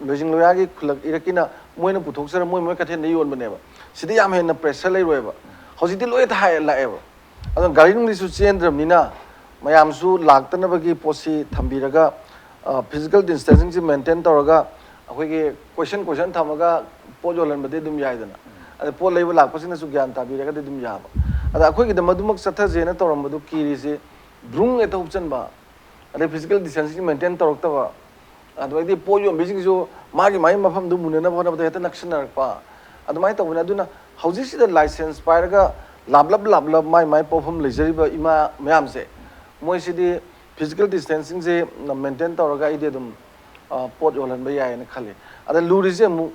ꯂꯣꯏꯖꯤꯡ ꯂꯣꯌꯥꯒꯤ ꯈꯨꯜꯂꯛ ꯏꯔꯛꯀꯤꯅ ꯃꯣꯏꯅ ꯄꯨꯊꯣꯛꯆꯔ ꯃꯣꯏ ꯀꯩꯊꯦꯜꯗ ꯌꯣꯟꯕꯅꯦꯕ ꯁꯤꯗ ꯌꯥꯝ ꯍꯦꯟꯅ ꯄ꯭ꯔꯦꯁꯔ ꯂꯩꯔꯣꯏꯕ ꯍꯧꯖꯤꯛꯇꯤ ꯂꯣꯏ ꯂꯥꯛꯑꯦꯕ ꯑꯗꯨꯅ ꯒꯥꯔꯤ ꯅꯨꯡꯂꯤꯁꯨ ꯆꯦꯟꯗ꯭ꯔꯕꯅꯤꯅ ꯃꯌꯥꯝꯁꯨ ꯂꯥꯛꯇꯅꯕꯒꯤ ꯄꯣꯠꯁꯤ ꯊꯝꯕꯤꯔꯒ ꯐꯤꯖꯤꯀꯦꯜ ꯗꯤꯁꯇꯦꯟꯁꯤꯡꯁꯤ ꯃꯦꯟꯇꯦꯟ ꯇꯧꯔꯒ ꯑꯩꯈꯣꯏꯒꯤ ꯀꯣꯏꯁꯟ ꯊꯝꯃꯒ ꯄꯣꯠ ꯌꯣꯜꯍꯟꯕꯗꯤ ꯑꯗꯨꯝ ꯌꯥꯏꯗꯅ ꯑꯗ ꯄꯣꯠ ꯂꯩꯕ ꯂꯥꯛꯄꯁꯤꯡꯅꯁꯨ ꯒ꯭ꯌꯥꯟ ꯇꯥꯕꯤꯔꯒꯗꯤ ꯑꯗꯨꯝ ꯌꯥꯕ ꯑꯗ ꯑꯩꯈꯣꯏꯒꯤꯗ ꯃꯗꯨꯃꯛ ꯆꯠꯊꯖꯦꯅ ꯇꯧꯔꯝꯕꯗꯨ ꯀꯤꯔꯤꯁꯤ ꯕ꯭ꯔꯨꯡ ꯍꯦꯛꯇ ꯍꯨꯞꯆꯟꯕ ꯑꯗꯩ ꯐꯤꯖꯤꯀꯦꯜ ꯗꯤꯁꯇꯦꯟꯁꯤꯡ ꯃꯦꯟꯇꯦꯟ ꯇꯧꯔꯛꯇꯕ ꯑꯗꯨꯗꯩꯗꯤ ꯄꯣꯠ ꯌꯣꯟꯕꯤꯁꯤꯡꯁꯨ ꯃꯥꯒꯤ ꯃꯐꯝꯗꯨ ꯃꯨꯟꯅꯅꯕ ꯍꯣꯠꯅꯕꯗ ꯍꯦꯛꯇ ꯅꯛꯁꯤꯟꯅꯔꯛꯄ ꯑꯗꯨꯃꯥꯏꯅ ꯇꯧꯕꯅꯤ ꯑꯗꯨꯅ ꯍꯧꯖꯤꯛꯁꯤꯗ ꯂꯥꯏꯁꯦꯟꯁ ꯄꯥꯏꯔꯒ ꯂꯥꯞꯂꯞ ꯃꯥꯏ ꯄꯣꯠꯐꯝ ꯂꯩꯖꯔꯤꯕ ꯏꯃꯥ ꯃꯌꯥꯝꯁꯦ ꯃꯣꯏꯁꯤꯗꯤ ꯐꯤꯖꯤꯀꯦꯜ ꯗꯤꯁꯇꯦꯟꯁꯤꯡꯁꯦ ꯃꯦꯟꯇꯦꯟ ꯇꯧꯔꯒ ꯑꯩꯗꯤ ꯑꯗꯨꯝ ꯄꯣꯠ ꯌꯣꯜꯍꯟꯕ ꯌꯥꯏꯌꯦꯅ ꯈꯜꯂꯤ ꯑꯗ ꯂꯨꯔꯤꯁꯦ ꯑꯃꯨꯛ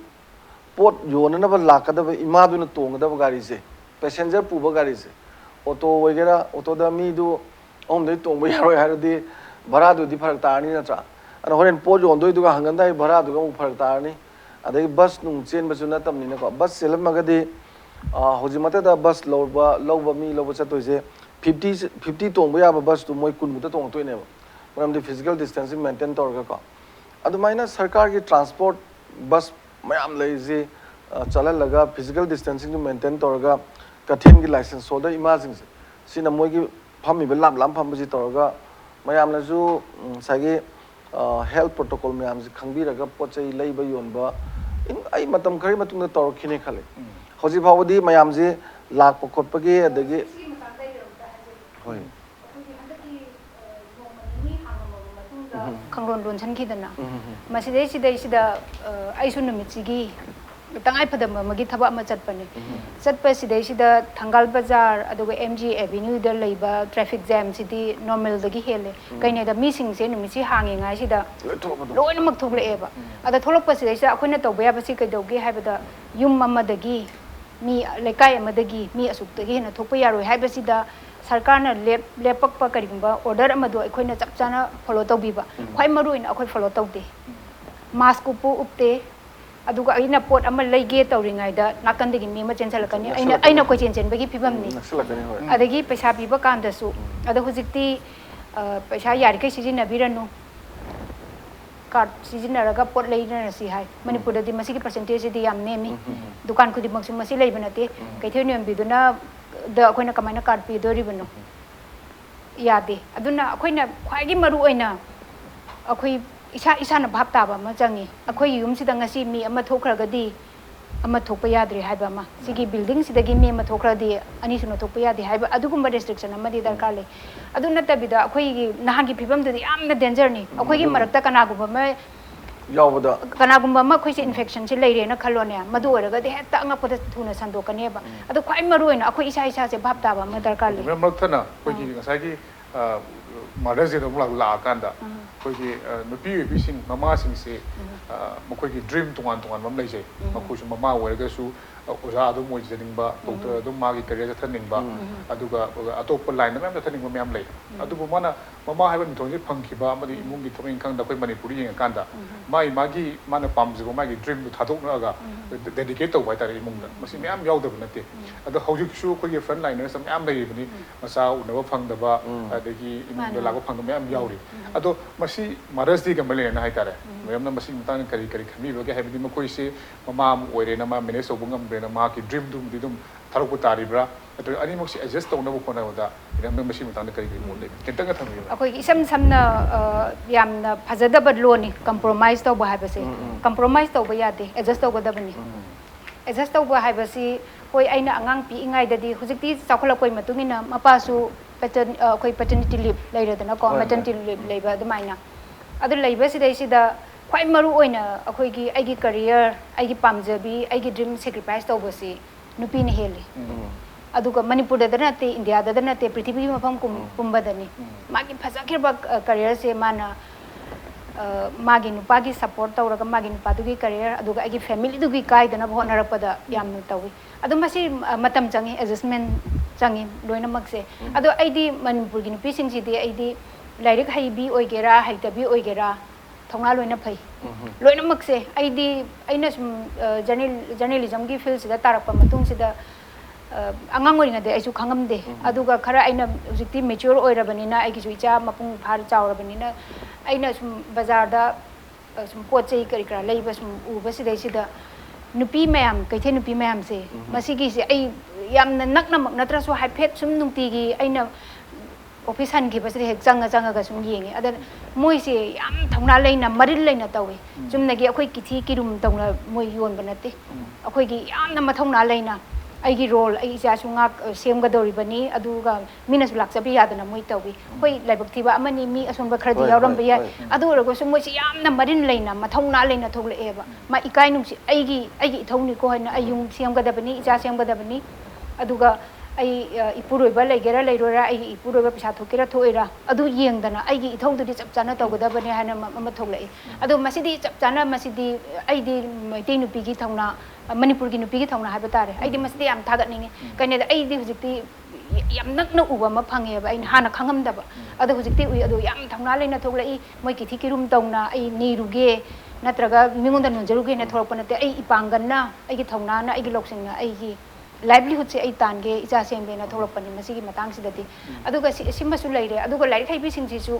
ꯄꯣꯠ ꯌꯣꯟꯅꯅꯕ ꯂꯥꯛꯀꯗꯕ ꯏꯃꯥꯗꯨꯅ ꯇꯣꯡꯒꯗꯕ ꯒꯥꯔꯤꯁꯦ ꯄꯦꯁꯦꯟꯖꯔ ꯄꯨꯕ ꯒꯥꯔꯤꯁꯦ ꯑꯣꯇꯣ ꯑꯣꯏꯒꯦꯔꯥ ꯑꯣꯇꯣꯗ ꯃꯤꯗꯨ ꯑꯍꯨꯝꯗꯩ ꯇꯣꯡꯕ ꯌꯥꯔꯣꯏ ꯍꯥꯏꯔꯗꯤ ꯚꯔꯥꯗꯨꯗꯤ ꯐꯔꯛ ꯇꯥꯔꯅꯤ ꯅꯠꯇ꯭ꯔꯥ ꯑꯗ ꯍꯣꯔꯦꯟ ꯄꯣꯠ ꯌꯣꯟꯗꯣꯏꯗꯨꯒ ꯍꯪꯒꯟꯗꯥꯏ ꯚꯔꯥꯗꯨꯒ ꯑꯃꯨꯛ ꯐꯔꯛ ꯇꯥꯔꯅꯤ ꯑꯗꯒꯤ ꯕꯁ ꯅꯨꯡ ꯆꯦꯟꯕꯁꯨ ꯅꯠꯇꯕꯅꯤꯅꯀꯣ ꯕꯁ ꯆꯦꯜꯂꯝꯃꯒꯗꯤ ꯍꯧꯖꯤꯛ ꯃꯇꯝꯗ ꯕꯁ ꯂꯧꯕ ꯃꯤ ꯂꯧꯕ ꯆꯠꯇꯣꯏꯁꯦ 50 ꯇꯣꯡꯕ ꯌꯥꯕ ꯕꯁꯇꯨ ꯃꯣꯏ 10ꯃꯨꯛꯇ ꯇꯣꯡꯉꯛꯇꯣꯏꯅꯦꯕ ꯃꯔꯝꯗꯤ ꯐꯤꯖꯤꯀꯦꯜ ꯗꯤꯁꯇꯦꯟꯁꯤꯡ ꯃꯦꯟꯇꯦꯟ ꯇꯧꯔꯒꯀꯣ ꯑꯗꯨꯃꯥꯏꯅ ꯁꯔꯀꯥꯔꯒꯤ ꯇ꯭ꯔꯥꯟꯁꯄꯣꯔꯠ ꯕꯁ ꯃꯌꯥꯝ ꯂꯩꯔꯤꯁꯤ ꯆꯠꯍꯜꯂꯒ ꯐꯤꯖꯤꯀꯦꯜ ꯗꯤꯁꯇꯦꯟꯁꯤꯡꯗꯨ ꯃꯦꯟꯇꯦꯟ ꯇꯧꯔꯒ ꯀꯩꯊꯦꯜꯒꯤ ꯂꯥꯏꯁꯦꯟꯁ ꯍꯣꯜꯗꯔ ꯏꯃꯥꯁꯤꯡꯁꯦ ꯁꯤꯅ ꯃꯣꯏꯒꯤ ꯐꯝꯃꯤꯕ ꯂꯥꯞ ꯐꯝꯕꯁꯤ ꯇꯧꯔꯒ ꯃꯌꯥꯝꯅꯁꯨ ꯉꯁꯥꯏꯒꯤ ꯍꯦꯜꯊ ꯄ꯭ꯔꯣꯇꯣꯀꯣꯜ ꯃꯌꯥꯝꯁꯤ ꯈꯪꯕꯤꯔꯒ ꯄꯣꯠ ꯆꯩ ꯂꯩꯕ ꯌꯣꯟꯕ ꯑꯩ ꯃꯇꯝ ꯈꯔꯒꯤ ꯃꯇꯨꯡꯗ ꯇꯧꯔꯛꯈꯤꯅꯦ ꯈꯜꯂꯤ ꯍꯧꯖꯤꯛ ꯐꯥꯎꯕꯗꯤ ꯃꯌꯥꯝꯁꯤ ꯂꯥꯛꯄ ꯈꯣꯠꯄꯒꯤ ꯑꯗꯒꯤ ꯍꯣꯏ ꯈꯪꯂꯣꯟ ꯂꯣꯟꯁꯟꯈꯤꯗꯅ ꯃꯁꯤꯗꯩꯁꯤꯗ ꯑꯩꯁꯨ ꯅꯨꯃꯤꯠꯁꯤꯒꯤ ꯇꯉꯥꯏ ꯐꯗꯕ ꯑꯃꯒꯤ ꯊꯕꯛ ꯑꯃ ꯆꯠꯄꯅꯦ ꯆꯠꯄꯁꯤꯗꯩꯁꯤꯗ ꯊꯪꯒꯥꯜ ꯕꯖꯥꯔ ꯑꯗꯨꯒ MG ꯑꯦꯚꯤꯅ꯭ꯌꯨꯗ ꯂꯩꯕ ꯇ꯭ꯔꯥꯐꯤꯛ ꯖꯦꯝꯁꯤꯗꯤ ꯅꯣꯔꯃꯦꯜꯗꯒꯤ ꯍꯦꯜꯂꯦ ꯀꯩꯅꯣꯗ ꯃꯤꯁꯤꯡꯁꯦ ꯅꯨꯃꯤꯠꯁꯤ ꯍꯥꯡꯉꯤꯉꯩꯁꯤꯗ ꯂꯣꯏꯅꯃꯛ ꯊꯣꯛꯂꯛꯑꯦꯕ ꯑꯗ ꯊꯣꯛꯂꯛꯄꯁꯤꯗꯩꯁꯤꯗ ꯑꯩꯈꯣꯏꯅ ꯇꯧꯕ ꯌꯥꯕꯁꯤ ꯀꯩꯗꯧꯒꯦ ꯍꯥꯏꯕꯗ ꯌꯨꯝ ꯑꯃꯗꯒꯤ ꯃꯤ ꯂꯩꯀꯥꯏ ꯑꯃꯗꯒꯤ ꯃꯤ ꯑꯁꯨꯛꯇꯒꯤ ꯍꯦꯟꯅ ꯊꯣꯛꯄ ꯌꯥꯔꯣꯏ ꯍꯥꯏꯕꯁꯤꯗ ꯁꯔꯀꯥꯔꯅ ꯂꯦꯞꯄꯛꯄ ꯀꯔꯤꯒꯨꯝꯕ ꯑꯣꯔꯗꯔ ꯑꯃꯗꯣ ꯑꯩꯈꯣꯏꯅ ꯆꯞ ꯆꯥꯅ ꯐꯣꯂꯣ ꯇꯧꯕꯤꯕ ꯈ꯭ꯋꯥꯏ ꯃꯔꯨꯑꯣꯏꯅ ꯑꯩꯈꯣꯏ ꯐꯣꯂꯣ ꯇꯧꯗꯦ ꯃꯥꯁꯛ ꯎꯞꯇꯦ ꯑꯗꯨꯒ ꯑꯩꯅ ꯄꯣꯠ ꯑꯃ ꯂꯩꯒꯦ ꯇꯧꯔꯤꯉꯩꯗ ꯅꯥꯀꯟꯗꯒꯤ ꯃꯤ ꯑꯃ ꯆꯦꯟꯁꯤꯜꯂꯛꯀꯅꯤ ꯑꯩꯅ ꯀꯣꯏꯆꯦꯟ ꯆꯦꯟꯕꯒꯤ ꯐꯤꯕꯝꯅꯤ ꯑꯗꯒꯤ ꯄꯩꯁꯥ ꯄꯤꯕ ꯀꯥꯟꯗꯁꯨ ꯑꯗꯣ ꯍꯧꯖꯤꯛꯇꯤ ꯄꯩꯁꯥ ꯌꯥꯔꯤꯈꯩ ꯁꯤꯖꯤꯟꯅꯕꯤꯔꯅꯨ ꯀꯥꯔꯗ ꯁꯤꯖꯤꯟꯅꯔꯒ ꯄꯣꯠ ꯂꯩꯅꯔꯁꯤ ꯍꯥꯏ ꯃꯅꯤꯄꯨꯔꯗꯗꯤ ꯃꯁꯤꯒꯤ ꯄꯔꯁꯦꯟꯇꯦꯖꯁꯤꯗꯤ ꯌꯥꯝ ꯅꯦꯝꯃꯤ ꯗꯨꯀꯥꯟ ꯈꯨꯗꯤꯡꯃꯛꯁꯨ ꯃꯁꯤ ꯂꯩꯕ ꯅꯠꯇꯦ ꯀꯩꯊꯦꯜ ꯌꯣꯟꯕꯤꯗꯨꯅ ꯑꯩꯈꯣꯏꯅ ꯀꯃꯥꯏꯅ ꯀꯥꯔꯗ ꯄꯤꯗꯣꯔꯤꯕꯅꯣ ꯌꯥꯗꯦ ꯑꯗꯨꯅ ꯑꯩꯈꯣꯏꯅ ꯈ꯭ꯋꯥꯏꯗꯒꯤ ꯃꯔꯨꯑꯣꯏꯅ ꯑꯩꯈꯣꯏ ꯏꯁꯥꯅ ꯚꯥꯞ ꯇꯥꯕ ꯑꯃ ꯆꯪꯉꯤ ꯑꯩꯈꯣꯏꯒꯤ ꯌꯨꯝꯁꯤꯗ ꯉꯁꯤ ꯃꯤ ꯑꯃ ꯊꯣꯛꯈ꯭ꯔꯒꯗꯤ ꯑꯃ ꯊꯣꯛꯄ ꯌꯥꯗ꯭ꯔꯦ ꯍꯥꯏꯕ ꯑꯃ ꯁꯤꯒꯤ ꯕꯤꯜꯗꯤꯡꯁꯤꯗꯒꯤ ꯃꯤ ꯑꯃ ꯊꯣꯛꯈ꯭ꯔꯗꯤ ꯑꯅꯤꯁꯨꯅ ꯊꯣꯛꯄ ꯌꯥꯗꯦ ꯍꯥꯏꯕ ꯑꯗꯨꯒꯨꯝꯕ ꯔꯦꯁꯇ꯭ꯔꯤꯛꯁꯟ ꯑꯃꯗꯤ ꯗꯔꯀꯥꯔ ꯂꯩ ꯑꯗꯨ ꯅꯠꯇꯕꯤꯗ ꯑꯩꯈꯣꯏꯒꯤ ꯅꯍꯥꯟꯒꯤ ꯐꯤꯕꯝꯗꯨꯗꯤ ꯌꯥꯝꯅ ꯗꯦꯟꯖꯔꯅꯤ ꯑꯩꯈꯣꯏꯒꯤ ꯃꯔꯛꯇ ꯀꯅꯥꯒꯨꯝꯕ ꯑꯃ ꯑꯩꯈꯣꯏꯁꯦ ꯏꯟꯐꯦꯛꯁꯟꯁꯦ ꯂꯩꯔꯦꯅ ꯈꯜꯂꯣꯅꯦ ꯃꯗꯨ ꯑꯣꯏꯔꯒꯗꯤ ꯍꯦꯛꯇ ꯑꯉꯛꯄꯗ ꯊꯨꯅ ꯁꯟꯗꯣꯛꯀꯅꯦꯕ ꯑꯗꯣ ꯈ꯭ꯋꯥꯏ ꯃꯔꯨꯑꯣꯏꯅ ꯑꯩꯈꯣꯏ ꯏꯁꯥꯁꯦ ꯚꯥꯞ ꯇꯥꯕ ꯑꯃ ꯗꯔꯀꯥꯔ ꯂꯩ ꯃꯔꯛꯇꯅ ꯑꯩꯈꯣꯏꯒꯤ ꯉꯁꯥꯏꯒꯤ ꯃꯥꯗꯔꯁ ꯗꯦꯗ ꯑꯃꯨꯛ ꯂꯥꯛꯑꯀꯥꯟꯗ ꯑꯩꯈꯣꯏꯒꯤ ꯅꯨꯄꯤ ꯑꯣꯏꯕꯤꯁꯤꯡ ꯃꯃꯥꯁꯤꯡꯁꯦ ꯃꯈꯣꯏꯒꯤ ꯗ꯭ꯔꯤꯝ ꯇꯣꯉꯥꯟꯕ ꯑꯃ ꯂꯩꯖꯩ ꯃꯈꯣꯏꯁꯨ ꯃꯃꯥ ꯑꯣꯏꯔꯒꯁꯨ ꯑꯣꯖꯥ ꯑꯗꯨꯝ ꯑꯣꯏꯖꯅꯤꯡꯕ ꯗꯣꯛꯇꯔ ꯑꯗꯨꯝ ꯃꯥꯒꯤ ꯀꯦꯔꯤꯌꯔ ꯆꯠꯊꯅꯤꯡꯕ ꯑꯗꯨꯒ ꯑꯇꯣꯞꯄ ꯂꯥꯏꯟꯗ ꯃꯌꯥꯝ ꯆꯠꯊꯅꯤꯡꯕ ꯃꯌꯥꯝ ꯂꯩ ꯑꯗꯨꯕꯨ ꯃꯥꯅ ꯃꯃꯥ ꯍꯥꯏꯕ ꯃꯤꯊꯣꯟꯁꯦ ꯐꯪꯈꯤꯕ ꯑꯃꯗꯤ ꯏꯃꯨꯡꯒꯤ ꯊꯕꯛ ꯏꯪꯈꯥꯡꯗ ꯑꯩꯈꯣꯏ ꯃꯅꯤꯄꯨꯔꯗ ꯌꯦꯡꯉꯀꯥꯟꯗ ꯃꯥꯅ ꯄꯥꯝꯖꯕ ꯃꯥꯒꯤ ꯗ꯭ꯔꯤꯝꯗꯨ ꯊꯥꯗꯣꯛꯅꯔꯒ ꯗꯦꯗꯤꯀꯦꯠ ꯇꯧꯕ ꯍꯥꯏꯇꯥꯔꯦ ꯏꯃꯨꯡꯗ ꯃꯁꯤ ꯃꯌꯥꯝ ꯌꯥꯎꯗꯕ ꯅꯠꯇꯦ ꯑꯗꯣ ꯍꯧꯖꯤꯛꯁꯨ ꯑꯩꯈꯣꯏꯒꯤ ꯐ꯭ꯔꯟ ꯂꯥꯏꯅꯔꯁ ꯃꯌꯥꯝ ꯂꯩꯔꯤꯕꯅꯤ ꯃꯆꯥ ꯎꯅꯕ ꯐꯪꯗꯕ ꯑꯗꯒꯤ ꯏꯃꯨꯡꯗ ꯂꯥꯛꯄ ꯐꯪꯗꯕ ꯃꯌꯥꯝ ꯌꯥꯎꯔꯤ ꯑꯗꯣ ꯃꯁꯤ ꯃꯥꯗꯔꯁ ꯗꯦꯒ ꯃꯔꯤ ꯂꯩꯅꯅ ꯍꯥꯏꯇꯥꯔꯦ ꯃꯌꯥꯝꯅ ꯃꯁꯤꯒꯤ ꯃꯇꯥꯡꯗ ꯀꯔꯤ ꯈꯟꯕꯤꯕꯒꯦ ꯍꯥꯏꯕꯗꯤ ꯃꯈꯣꯏꯁꯦ ꯃꯃꯥ ꯑꯃ ꯑꯣꯏꯔꯦꯅ ꯃꯥ ꯃꯦꯅꯦꯖ ꯇꯧꯕ ꯉꯝꯗ꯭ꯔꯦꯅ ꯃꯍꯥꯛꯀꯤ ꯗ꯭ꯔꯤꯝꯗꯨꯃꯗꯤ ꯑꯗꯨꯝ ꯊꯥꯗꯣꯛꯄ ꯇꯥꯔꯤꯕ꯭ꯔꯥ ꯅꯠꯇ꯭ꯔꯒ ꯑꯅꯤꯃꯛꯁꯤ ꯑꯦꯗꯖꯁ ꯇꯧꯅꯕ ꯍꯣꯠꯅꯕꯗ ꯃꯌꯥꯝꯅ ꯃꯁꯤꯒꯤ ꯃꯇꯥꯡꯗ ꯀꯔꯤ ꯃꯣꯠ ꯂꯩꯕ ꯈꯤꯇꯪꯒ ꯊꯝꯕꯤꯌꯨ ꯑꯩꯈꯣꯏꯒꯤ ꯏꯁꯝ ꯁꯝꯅ ꯌꯥꯝꯅ ꯐꯖꯗꯕ ꯂꯣꯟꯅꯤ ꯀꯝꯄ꯭ꯔꯣꯃꯥꯏꯁ ꯇꯧꯕ ꯍꯥꯏꯕꯁꯦ ꯀꯝꯄ꯭ꯔꯣꯃꯥꯏꯁ ꯇꯧꯕ ꯌꯥꯗꯦ ꯑꯦꯗꯖꯁ ꯇꯧꯒꯗꯕꯅꯤ ꯑꯦꯗꯖꯁ ꯇꯧꯕ ꯍꯥꯏꯕꯁꯤ ꯍꯣꯏ ꯑꯩꯅ ꯑꯉꯥꯡ ꯄꯤꯛꯏꯉꯩꯗꯗꯤ ꯍꯧꯖꯤꯛꯇꯤ ꯆꯥꯎꯈꯠꯂꯛꯄꯒꯤ ꯃꯇꯨꯡ ꯏꯟꯅ ꯃꯄꯥꯁꯨ ꯑꯩꯈꯣꯏ ꯄꯦꯇꯔꯅꯤꯇꯤ ꯂꯤꯞ ꯂꯩꯔꯦꯗꯅꯀꯣ ꯃꯦꯇꯔꯅꯤꯇꯤ ꯂꯤꯞ ꯂꯩꯕ ꯑꯗꯨꯃꯥꯏꯅ ꯑꯗꯨ ꯂꯩꯕꯁꯤꯗꯩꯁꯤꯗ ꯈ꯭ꯋꯥꯏ ꯃꯔꯨ ꯑꯣꯏꯅ ꯑꯩꯒꯤ ꯀꯔꯤꯌꯔ ꯑꯩꯒꯤ ꯄꯥꯝꯖꯕꯤ ꯑꯩꯒꯤ ꯗ꯭ꯔꯤꯝ ꯁꯦꯀ꯭ꯔꯤꯐꯥꯏꯁ ꯇꯧꯕꯁꯤ ꯅꯨꯄꯤꯅ ꯍꯦꯜꯂꯤ ꯑꯗꯨꯒ ꯃꯅꯤꯄꯨꯔꯗ ꯅꯠꯇꯦ ꯏꯟꯗꯤꯌꯥꯗ ꯅꯠꯇꯦ ꯄ꯭ꯔꯤꯊꯤꯕꯤꯒꯤ ꯃꯐꯝ ꯄꯨꯝꯕꯗꯅꯤ ꯃꯥꯒꯤ ꯐꯖꯈꯤꯕ ꯀꯔꯤꯌꯔꯁꯦ ꯃꯥꯅ ꯃꯥꯒꯤ ꯅꯨꯄꯥꯒꯤ ꯁꯞꯄꯣꯔꯠ ꯇꯧꯔꯒ ꯃꯥꯒꯤ ꯅꯨꯄꯥꯗꯨꯒꯤ ꯀꯔꯤꯌꯔ ꯑꯗꯨꯒ ꯑꯩꯒꯤ ꯐꯦꯃꯤꯂꯤꯗꯨꯒꯤ ꯀꯥꯏꯗꯅꯕ ꯍꯣꯠꯅꯔꯛꯄꯗ ꯌꯥꯝꯅ ꯇꯧꯋꯤ ꯑꯗꯣ ꯃꯁꯤ ꯃꯇꯝ ꯆꯪꯉꯤ ꯑꯦꯗꯖꯁꯃꯦꯟ ꯆꯪꯉꯤ ꯂꯣꯏꯅꯃꯛꯁꯦ ꯑꯗꯣ ꯑꯩꯗꯤ ꯃꯅꯤꯄꯨꯔꯒꯤ ꯅꯨꯄꯤꯁꯤꯡꯁꯤꯗꯤ ꯑꯩꯗꯤ ꯂꯥꯏꯔꯤꯛ ꯍꯩꯕꯤ ꯑꯣꯏꯒꯦꯔꯥ ꯍꯩꯇꯕꯤ ꯑꯣꯏꯒꯦꯔꯥ ꯊꯧꯅꯥ ꯂꯣꯏꯅ ꯐꯩ ꯂꯣꯏꯅꯃꯛꯁꯦ ꯑꯩꯅ ꯁꯨꯝ ꯖꯔꯅꯦꯂꯤꯖꯝꯒꯤ ꯐꯤꯜꯁꯤꯗ ꯇꯥꯔꯛꯄ ꯃꯇꯨꯡꯁꯤꯗ ꯑꯉꯥꯡ ꯑꯣꯏꯔꯤꯉꯩꯗ ꯑꯩꯁꯨ ꯈꯪꯉꯝꯗꯦ ꯑꯗꯨꯒ ꯈꯔ ꯑꯩꯅ ꯍꯧꯖꯤꯛꯇꯤ ꯃꯦꯆ꯭ꯌꯣꯔ ꯑꯣꯏꯔꯕꯅꯤꯅ ꯑꯩꯒꯤꯁꯨ ꯏꯆꯥ ꯃꯄꯨꯡ ꯐꯥꯔ ꯆꯥꯎꯔꯕꯅꯤꯅ ꯑꯩꯅ ꯁꯨꯝ ꯕꯖꯥꯔꯗ ꯁꯨꯝ ꯄꯣꯠ ꯆꯩ ꯀꯔꯤ ꯀꯔꯥ ꯂꯩꯕ ꯁꯨꯝ ꯎꯕꯁꯤꯗꯩꯁꯤꯗ ꯅꯨꯄꯤ ꯃꯌꯥꯝ ꯀꯩꯊꯦꯜ ꯅꯨꯄꯤ ꯃꯌꯥꯝꯁꯦ ꯃꯁꯤꯒꯤꯁꯦ ꯑꯩ ꯌꯥꯝꯅ ꯅꯛꯅꯃꯛ ꯅꯠꯇ꯭ꯔꯁꯨ ꯍꯥꯏꯐꯦꯠ ꯁꯨꯝ ꯅꯨꯡꯇꯤꯒꯤ ꯑꯩꯅ ꯑꯣꯐꯤꯁ ꯍꯟꯈꯤꯕꯁꯤꯗ ꯍꯦꯛ ꯆꯪꯉꯒ ꯁꯨꯝ ꯌꯦꯡꯉꯦ ꯑꯗ ꯃꯣꯏꯁꯦ ꯌꯥꯝ ꯊꯧꯅꯥ ꯂꯩꯅ ꯃꯔꯤꯜ ꯂꯩꯅ ꯇꯧꯋꯤ ꯆꯨꯝꯅꯒꯤ ꯑꯩꯈꯣꯏ ꯀꯤꯊꯤ ꯀꯤꯔꯨꯝ ꯇꯧꯅ ꯃꯣꯏ ꯌꯣꯟꯕ ꯅꯠꯇꯦ ꯑꯩꯈꯣꯏꯒꯤ ꯌꯥꯝꯅ ꯃꯊꯧꯅꯥ ꯂꯩꯅ ꯑꯩꯒꯤ ꯔꯣꯜ ꯑꯩ ꯏꯆꯥꯁꯨ ꯁꯦꯝꯒꯗꯧꯔꯤꯕꯅꯤ ꯑꯗꯨꯒ ꯃꯤꯅꯁꯨ ꯂꯥꯛꯆꯕ ꯌꯥꯗꯅ ꯃꯣꯏ ꯇꯧꯋꯤ ꯑꯩꯈꯣꯏ ꯂꯥꯏꯕꯛ ꯊꯤꯕ ꯑꯃꯅꯤ ꯃꯤ ꯑꯁꯣꯟꯕ ꯈꯔꯗꯤ ꯌꯥꯎꯔꯝꯕ ꯌꯥꯏ ꯑꯗꯨ ꯑꯣꯏꯔꯒꯁꯨ ꯃꯣꯏꯁꯤ ꯌꯥꯝꯅ ꯃꯔꯤꯟ ꯂꯩꯅ ꯃꯊꯧꯅꯥ ꯂꯩꯅ ꯊꯣꯛꯂꯛꯑꯦꯕ ꯃꯥ ꯏꯀꯥꯏ ꯅꯨꯡꯁꯤ ꯑꯩꯒꯤ ꯏꯊꯧꯅꯤꯀꯣ ꯍꯥꯏꯅ ꯑꯩ ꯌꯨꯝ ꯁꯦꯝꯒꯗꯕꯅꯤ ꯏꯆꯥ ꯁꯦꯝꯒꯗꯕꯅꯤ ꯑꯗꯨꯒ ꯑꯩ ꯏꯄꯨꯔꯣꯏꯕ ꯂꯩꯒꯦꯔꯥ ꯂꯩꯔꯣꯏꯔꯥ ꯑꯩꯒꯤ ꯏꯄꯨꯔꯣꯏꯕ ꯄꯩꯁꯥ ꯊꯣꯛꯀꯦꯔꯥ ꯊꯣꯛꯑꯣꯏꯔꯥ ꯑꯗꯨ ꯌꯦꯡꯗꯅ ꯑꯩꯒꯤ ꯏꯊꯧꯗꯨꯗꯤ ꯆꯞ ꯆꯥꯅ ꯇꯧꯒꯗꯕꯅꯤ ꯍꯥꯏꯅ ꯑꯃ ꯊꯣꯛꯂꯛꯏ ꯑꯗꯣ ꯃꯁꯤꯗꯤ ꯆꯞ ꯆꯥꯅ ꯃꯁꯤꯗꯤ ꯑꯩꯗꯤ ꯃꯩꯇꯩ ꯅꯨꯄꯤꯒꯤ ꯊꯧꯅꯥ ꯃꯅꯤꯄꯨꯔꯒꯤ ꯅꯨꯄꯤꯒꯤ ꯊꯧꯅꯥ ꯍꯥꯏꯕ ꯇꯥꯔꯦ ꯑꯩꯗꯤ ꯃꯁꯤꯗꯤ ꯌꯥꯝ ꯊꯥꯒꯠꯅꯤꯡꯉꯤ ꯀꯩꯅꯣꯗ ꯑꯩꯗꯤ ꯍꯧꯖꯤꯛꯇꯤ ꯌꯥꯝ ꯅꯛꯅ ꯎꯕ ꯑꯃ ꯐꯪꯉꯦꯕ ꯑꯩꯅ ꯍꯥꯟꯅ ꯈꯪꯉꯝꯗꯕ ꯑꯗꯣ ꯍꯧꯖꯤꯛꯇꯤ ꯎꯏ ꯑꯗꯣ ꯌꯥꯝ ꯊꯧꯅꯥ ꯂꯩꯅ ꯊꯣꯛꯂꯛꯏ ꯃꯣꯏ ꯀꯤꯊꯤ ꯀꯤꯔꯨꯝ ꯇꯧꯅ ꯑꯩ ꯅꯤꯔꯨꯒꯦ ꯅꯠꯇ꯭ꯔꯒ ꯃꯤꯉꯣꯟꯗ ꯅꯣꯟꯖꯔꯨꯒꯦꯅ ꯊꯣꯛꯂꯛꯄ ꯅꯠꯇꯦ ꯑꯩ ꯏꯄꯥꯡꯒꯜꯅ ꯑꯩꯒꯤ ꯊꯧꯅꯥꯅ ꯑꯩꯒꯤ ꯂꯧꯁꯤꯡꯅ ꯑꯩꯒꯤ livelihood se ai tan ge ija seng be na thorok pani masi gi matang sidati aduga simasu leire aduga lai khai bi sing ji su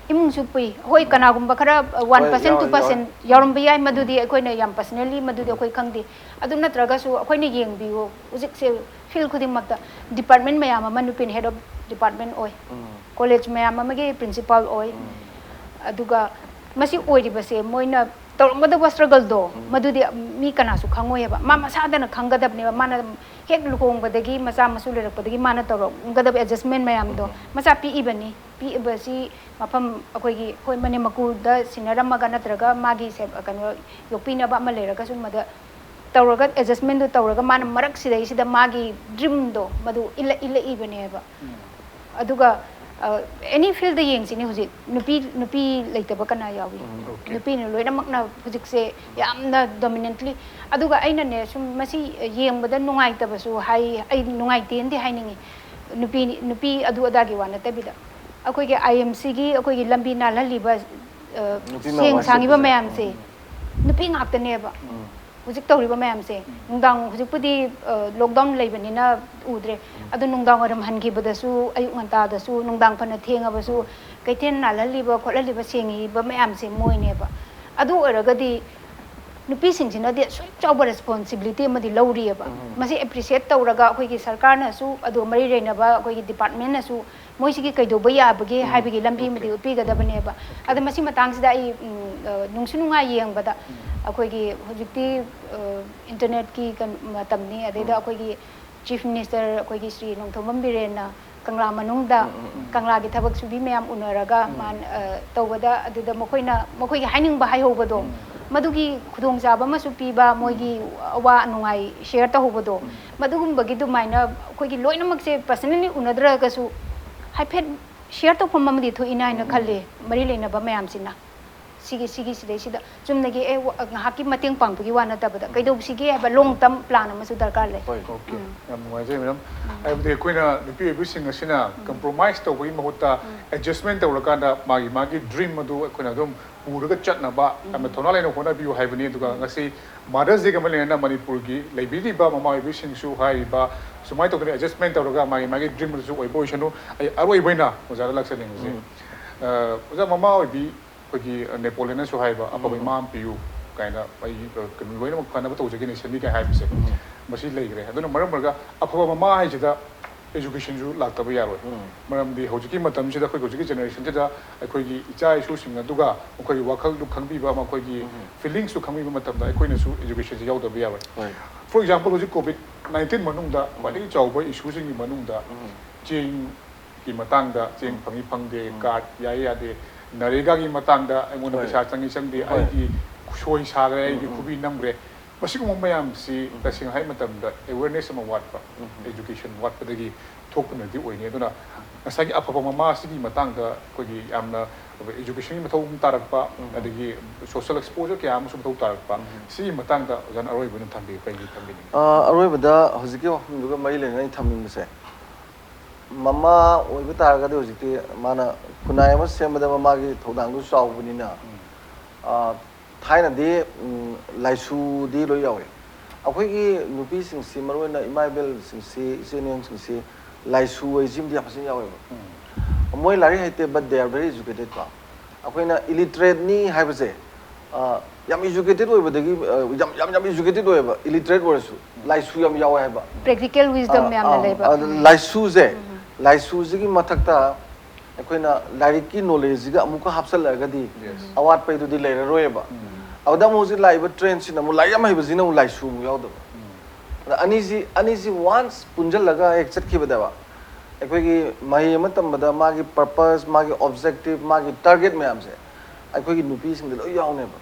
imung su pui hoi kana gumba khara 1% 2% yarum bi ai madudi akoi na yam personally madudi akoi khangdi adu natraga su akoi ne yeng bi wo ujik se feel khuding makta department mayam ama nupin head of department oi college mayam ama ge principal oi aduga masi oi ri base moina तौरमद struggle दो मधुदी मी कनासु खंगोयबा मा मसादना खंगदबने माना हेक लुकोंगबदगी मसा मसु लेरकबदगी माना तौरगदब adjustment मयाम दो मसा P इबनी P इबसी मफम अखोगी होय मने मकुदा सिनरमगा नत्रगा मागी से कनो योपिनबा म लेरगा सु मद तौरगा एडजस्टमेंट दो तौरगा माना मरक सिदै सिदा मागी ड्रीम दो मधु इला इला इबनेबा अदुगा any field yeng sini hujik nupi leitaba kana yawi nupi ne loina makna hujik se yamna dominantly aduga aina ne sum masi yeng bada nungai tabasu hai ai nungai ten di hainingi nupi adu adagi wana tabida akoi ge IMC gi akoi gi lambi na laliba seng sangi ba mayam se nupi ngakta ne ba hujik tawri ba mayam se nungdang hujik pudi lockdown leibani na udre adu nungdang aram hangi badasu ayuk nganta dasu nungdang phana thenga basu kaithen na laliba kholaliba sengi ba mayam se moine ba adu oragadi nupi singsina de sui chawba responsibility amadi lawri ba masi appreciate tawraga khoi gi sarkar na su adu mari reina ba khoi gi department na su moi sigi kaido ba ya bagi haibigi lambi madi upi ga da bane ba adu masi matang sida ai nungsununga yeng bada akhoi gi hojikti internet ki matamni adeda akhoi gi chief minister akhoi gi Sri Ningthoukhongjam Birena kangla manungda kangla gi thabak subi mayam unaraga man tawbada aduda mokoi gi haining ba haihobado madugi khudong jaba masu piba moigi awa nungai share ta hobado madugum bagi du maina akhoi gi loina mak se personally unadra ga su haiphet share to phom amdi tho ina ina khalle mari leina ba mayam sina sigi sidai sida chumnagi e ngahaki mateng pangpagi wana tabada kaido sigi ba long term plan amasu darkar le okay yam nuai je madam ai bude koina nupi everything asina compromise to wi mahuta adjustment to rakanda magi dream madu koina dum puraga chatna ba am thona laino hona biu haibani duga ngasi mothers day gamale na manipur gi leibidi ba mama everything su hai ba sumai to adjustment to raga magi dream su oi boisanu ai aroi boina ozara laksane ngi oza mama oi bi kogi Napoleon su haiba apabai mam piu kaina pai kan loina mak phana ba to jagi nation ni kai haibse masi leigre aduna maram marga apaba mama hai jida education ju lakta ba yaro maram di hojiki matam sida khoi hojiki generation jida khoi gi icha isu sing aduga khoi wakal du khangbi ba ma khoi gi feelings su khangbi ba matam da khoi na su education ji yaw da ba yaro for example hojik covid 19 manung da wali chaw ba issue sing gi manung da ching ki matang da ching phangi phangde card ya de Narega gi matang da ai mona pisa changi changdi ai gi shoi sagre ai gi khubi namre masi ko mayam si tasing hai matam da awareness ma wat pa education wat pa dagi thokna di oine duna asagi apapa mama si gi matang da ko gi amna education ma thau tarak pa adagi social exposure kya am su thau tarak pa si matang da jan aroi bun thambi kai gi thambi aroi bada hojiki wa duga mai le ngai thaming se mama oiba targa de hojiki mana kunai ama semada mama gi thodang du saw bunina thaina de laisu di lo yawe akhoi gi nupi sing si marwena imaibel sing si seneng sing si laisu ai jim dia pasin yawe moi lari haite but they are very educated pa akhoi na illiterate ni haibase yam educated oiba dagi yam educated oiba illiterate warasu laisu yam yawe haiba practical wisdom yam na leba laisu je laisu ji mathakta akoina larik ki knowledge ga amuka hapsal lagadi awat pai du di leira roeba awda mo ji laiba train sina mo laiyam hai bajina mo laisu mu yaw da aniji once punjal laga ek chat ki badawa akoi gi mai matam bada magi purpose magi objective magi target me am se akoi gi nupi sing de lo yaw ne ba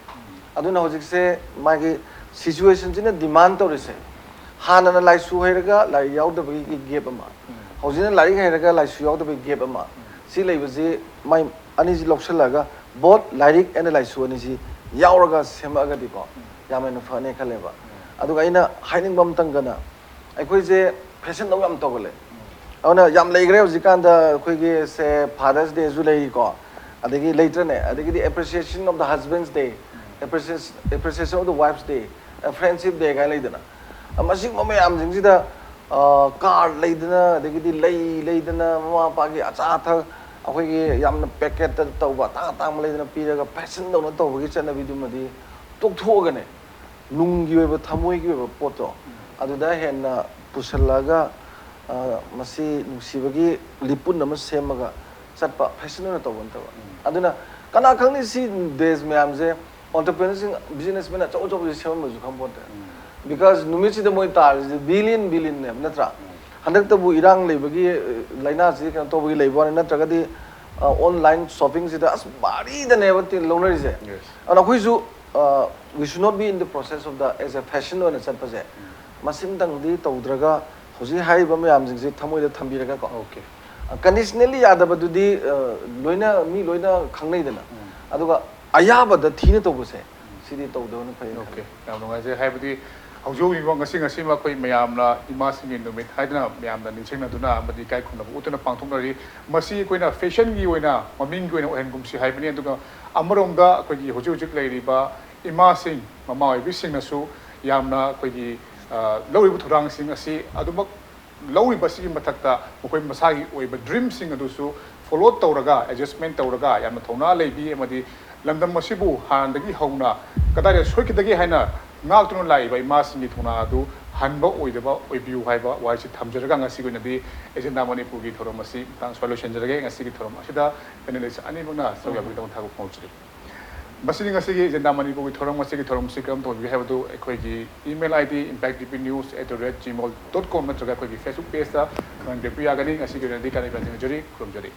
aduna hojik se magi situation jina demand to rese hana na laisu hairaga lai yaw da bi gi gap ma hojina lai hairaga laisu yaw da bi gap ma si leibaji mai aniji loksalaga both lyric and laisu aniji yauraga semaga di ko yamena phane khaleba aduga ina haining bam tangana aikoi je fashion no yam togole awna yam leigre hojikan da khoi ge se fathers day zu lei ko adagi later ne adagi the appreciation of the husband's day appreciation of the wife's day a friendship day ga leidana amasi mama yam jingji da car leidana adagidi leidana mama pagi acha tha akhoi yamna packet ta tawba ta ta leidana piraga fashion dona tawbagi chana bidumadi tokthoga ne nunggi weba thamoi gi weba poto aduda henna pusallaga masi nungsibagi lipun nama semaga satpa fashion na tawban tawa aduna kana khangni si days mayamje entrepreneurs businessmen a chaw chaw sem ma ju khampote because numisi the moi tar billion ne natra handak tabu irang lebagi laina si kan to bagi lebon natra di online shopping si as bari the never tin lonari je ana khoi ju we should not be in the process of the as a fashion or such pase masim dang di tawdraga hoji hai ba mayam jing je thamoi da thambiraga ko okay conditionally yadaba du di loina mi loina khangnai dana aduga ayaba da thine to bose sidi tawdona phai okay nam ngai je hai budi haujo wi wang ngasing ngasing ma khoi mayam na ima singin numit haidana mayam na nicheng na duna amadi kai khunna utuna pangthomnari masi koina fashion gi oina maming gi oina ohen gumsi hai bani aduga amarom da khoi gi hojo jik lai riba ima sing mama oi bising na su yamna khoi gi lori bu thurang sing asi adumak lori basi mathakta khoi masagi oiba dream sing adu su follow tawraga adjustment tawraga yamna thona leibi amadi lamdam masibu handagi hauna kadare soikidagi haina ngaktuno laiba ima singi thona adu hanba oidaba oibiu haiba waisi thamjaraga ngasi goinadi agenda Manipur gi thorom asi tang solution jarage ngasi gi thorom asida panelist ani buna sawya bi dong thagu pongchri basini ngasi gi agenda Manipur gi thorom ngasi gi thorom sikam to we have to ekhoi gi email id impactdpnews@gmail.com natraga ekhoi gi Facebook page ta kan ge priya gani ngasi gi nadi kan ibang jari krom jari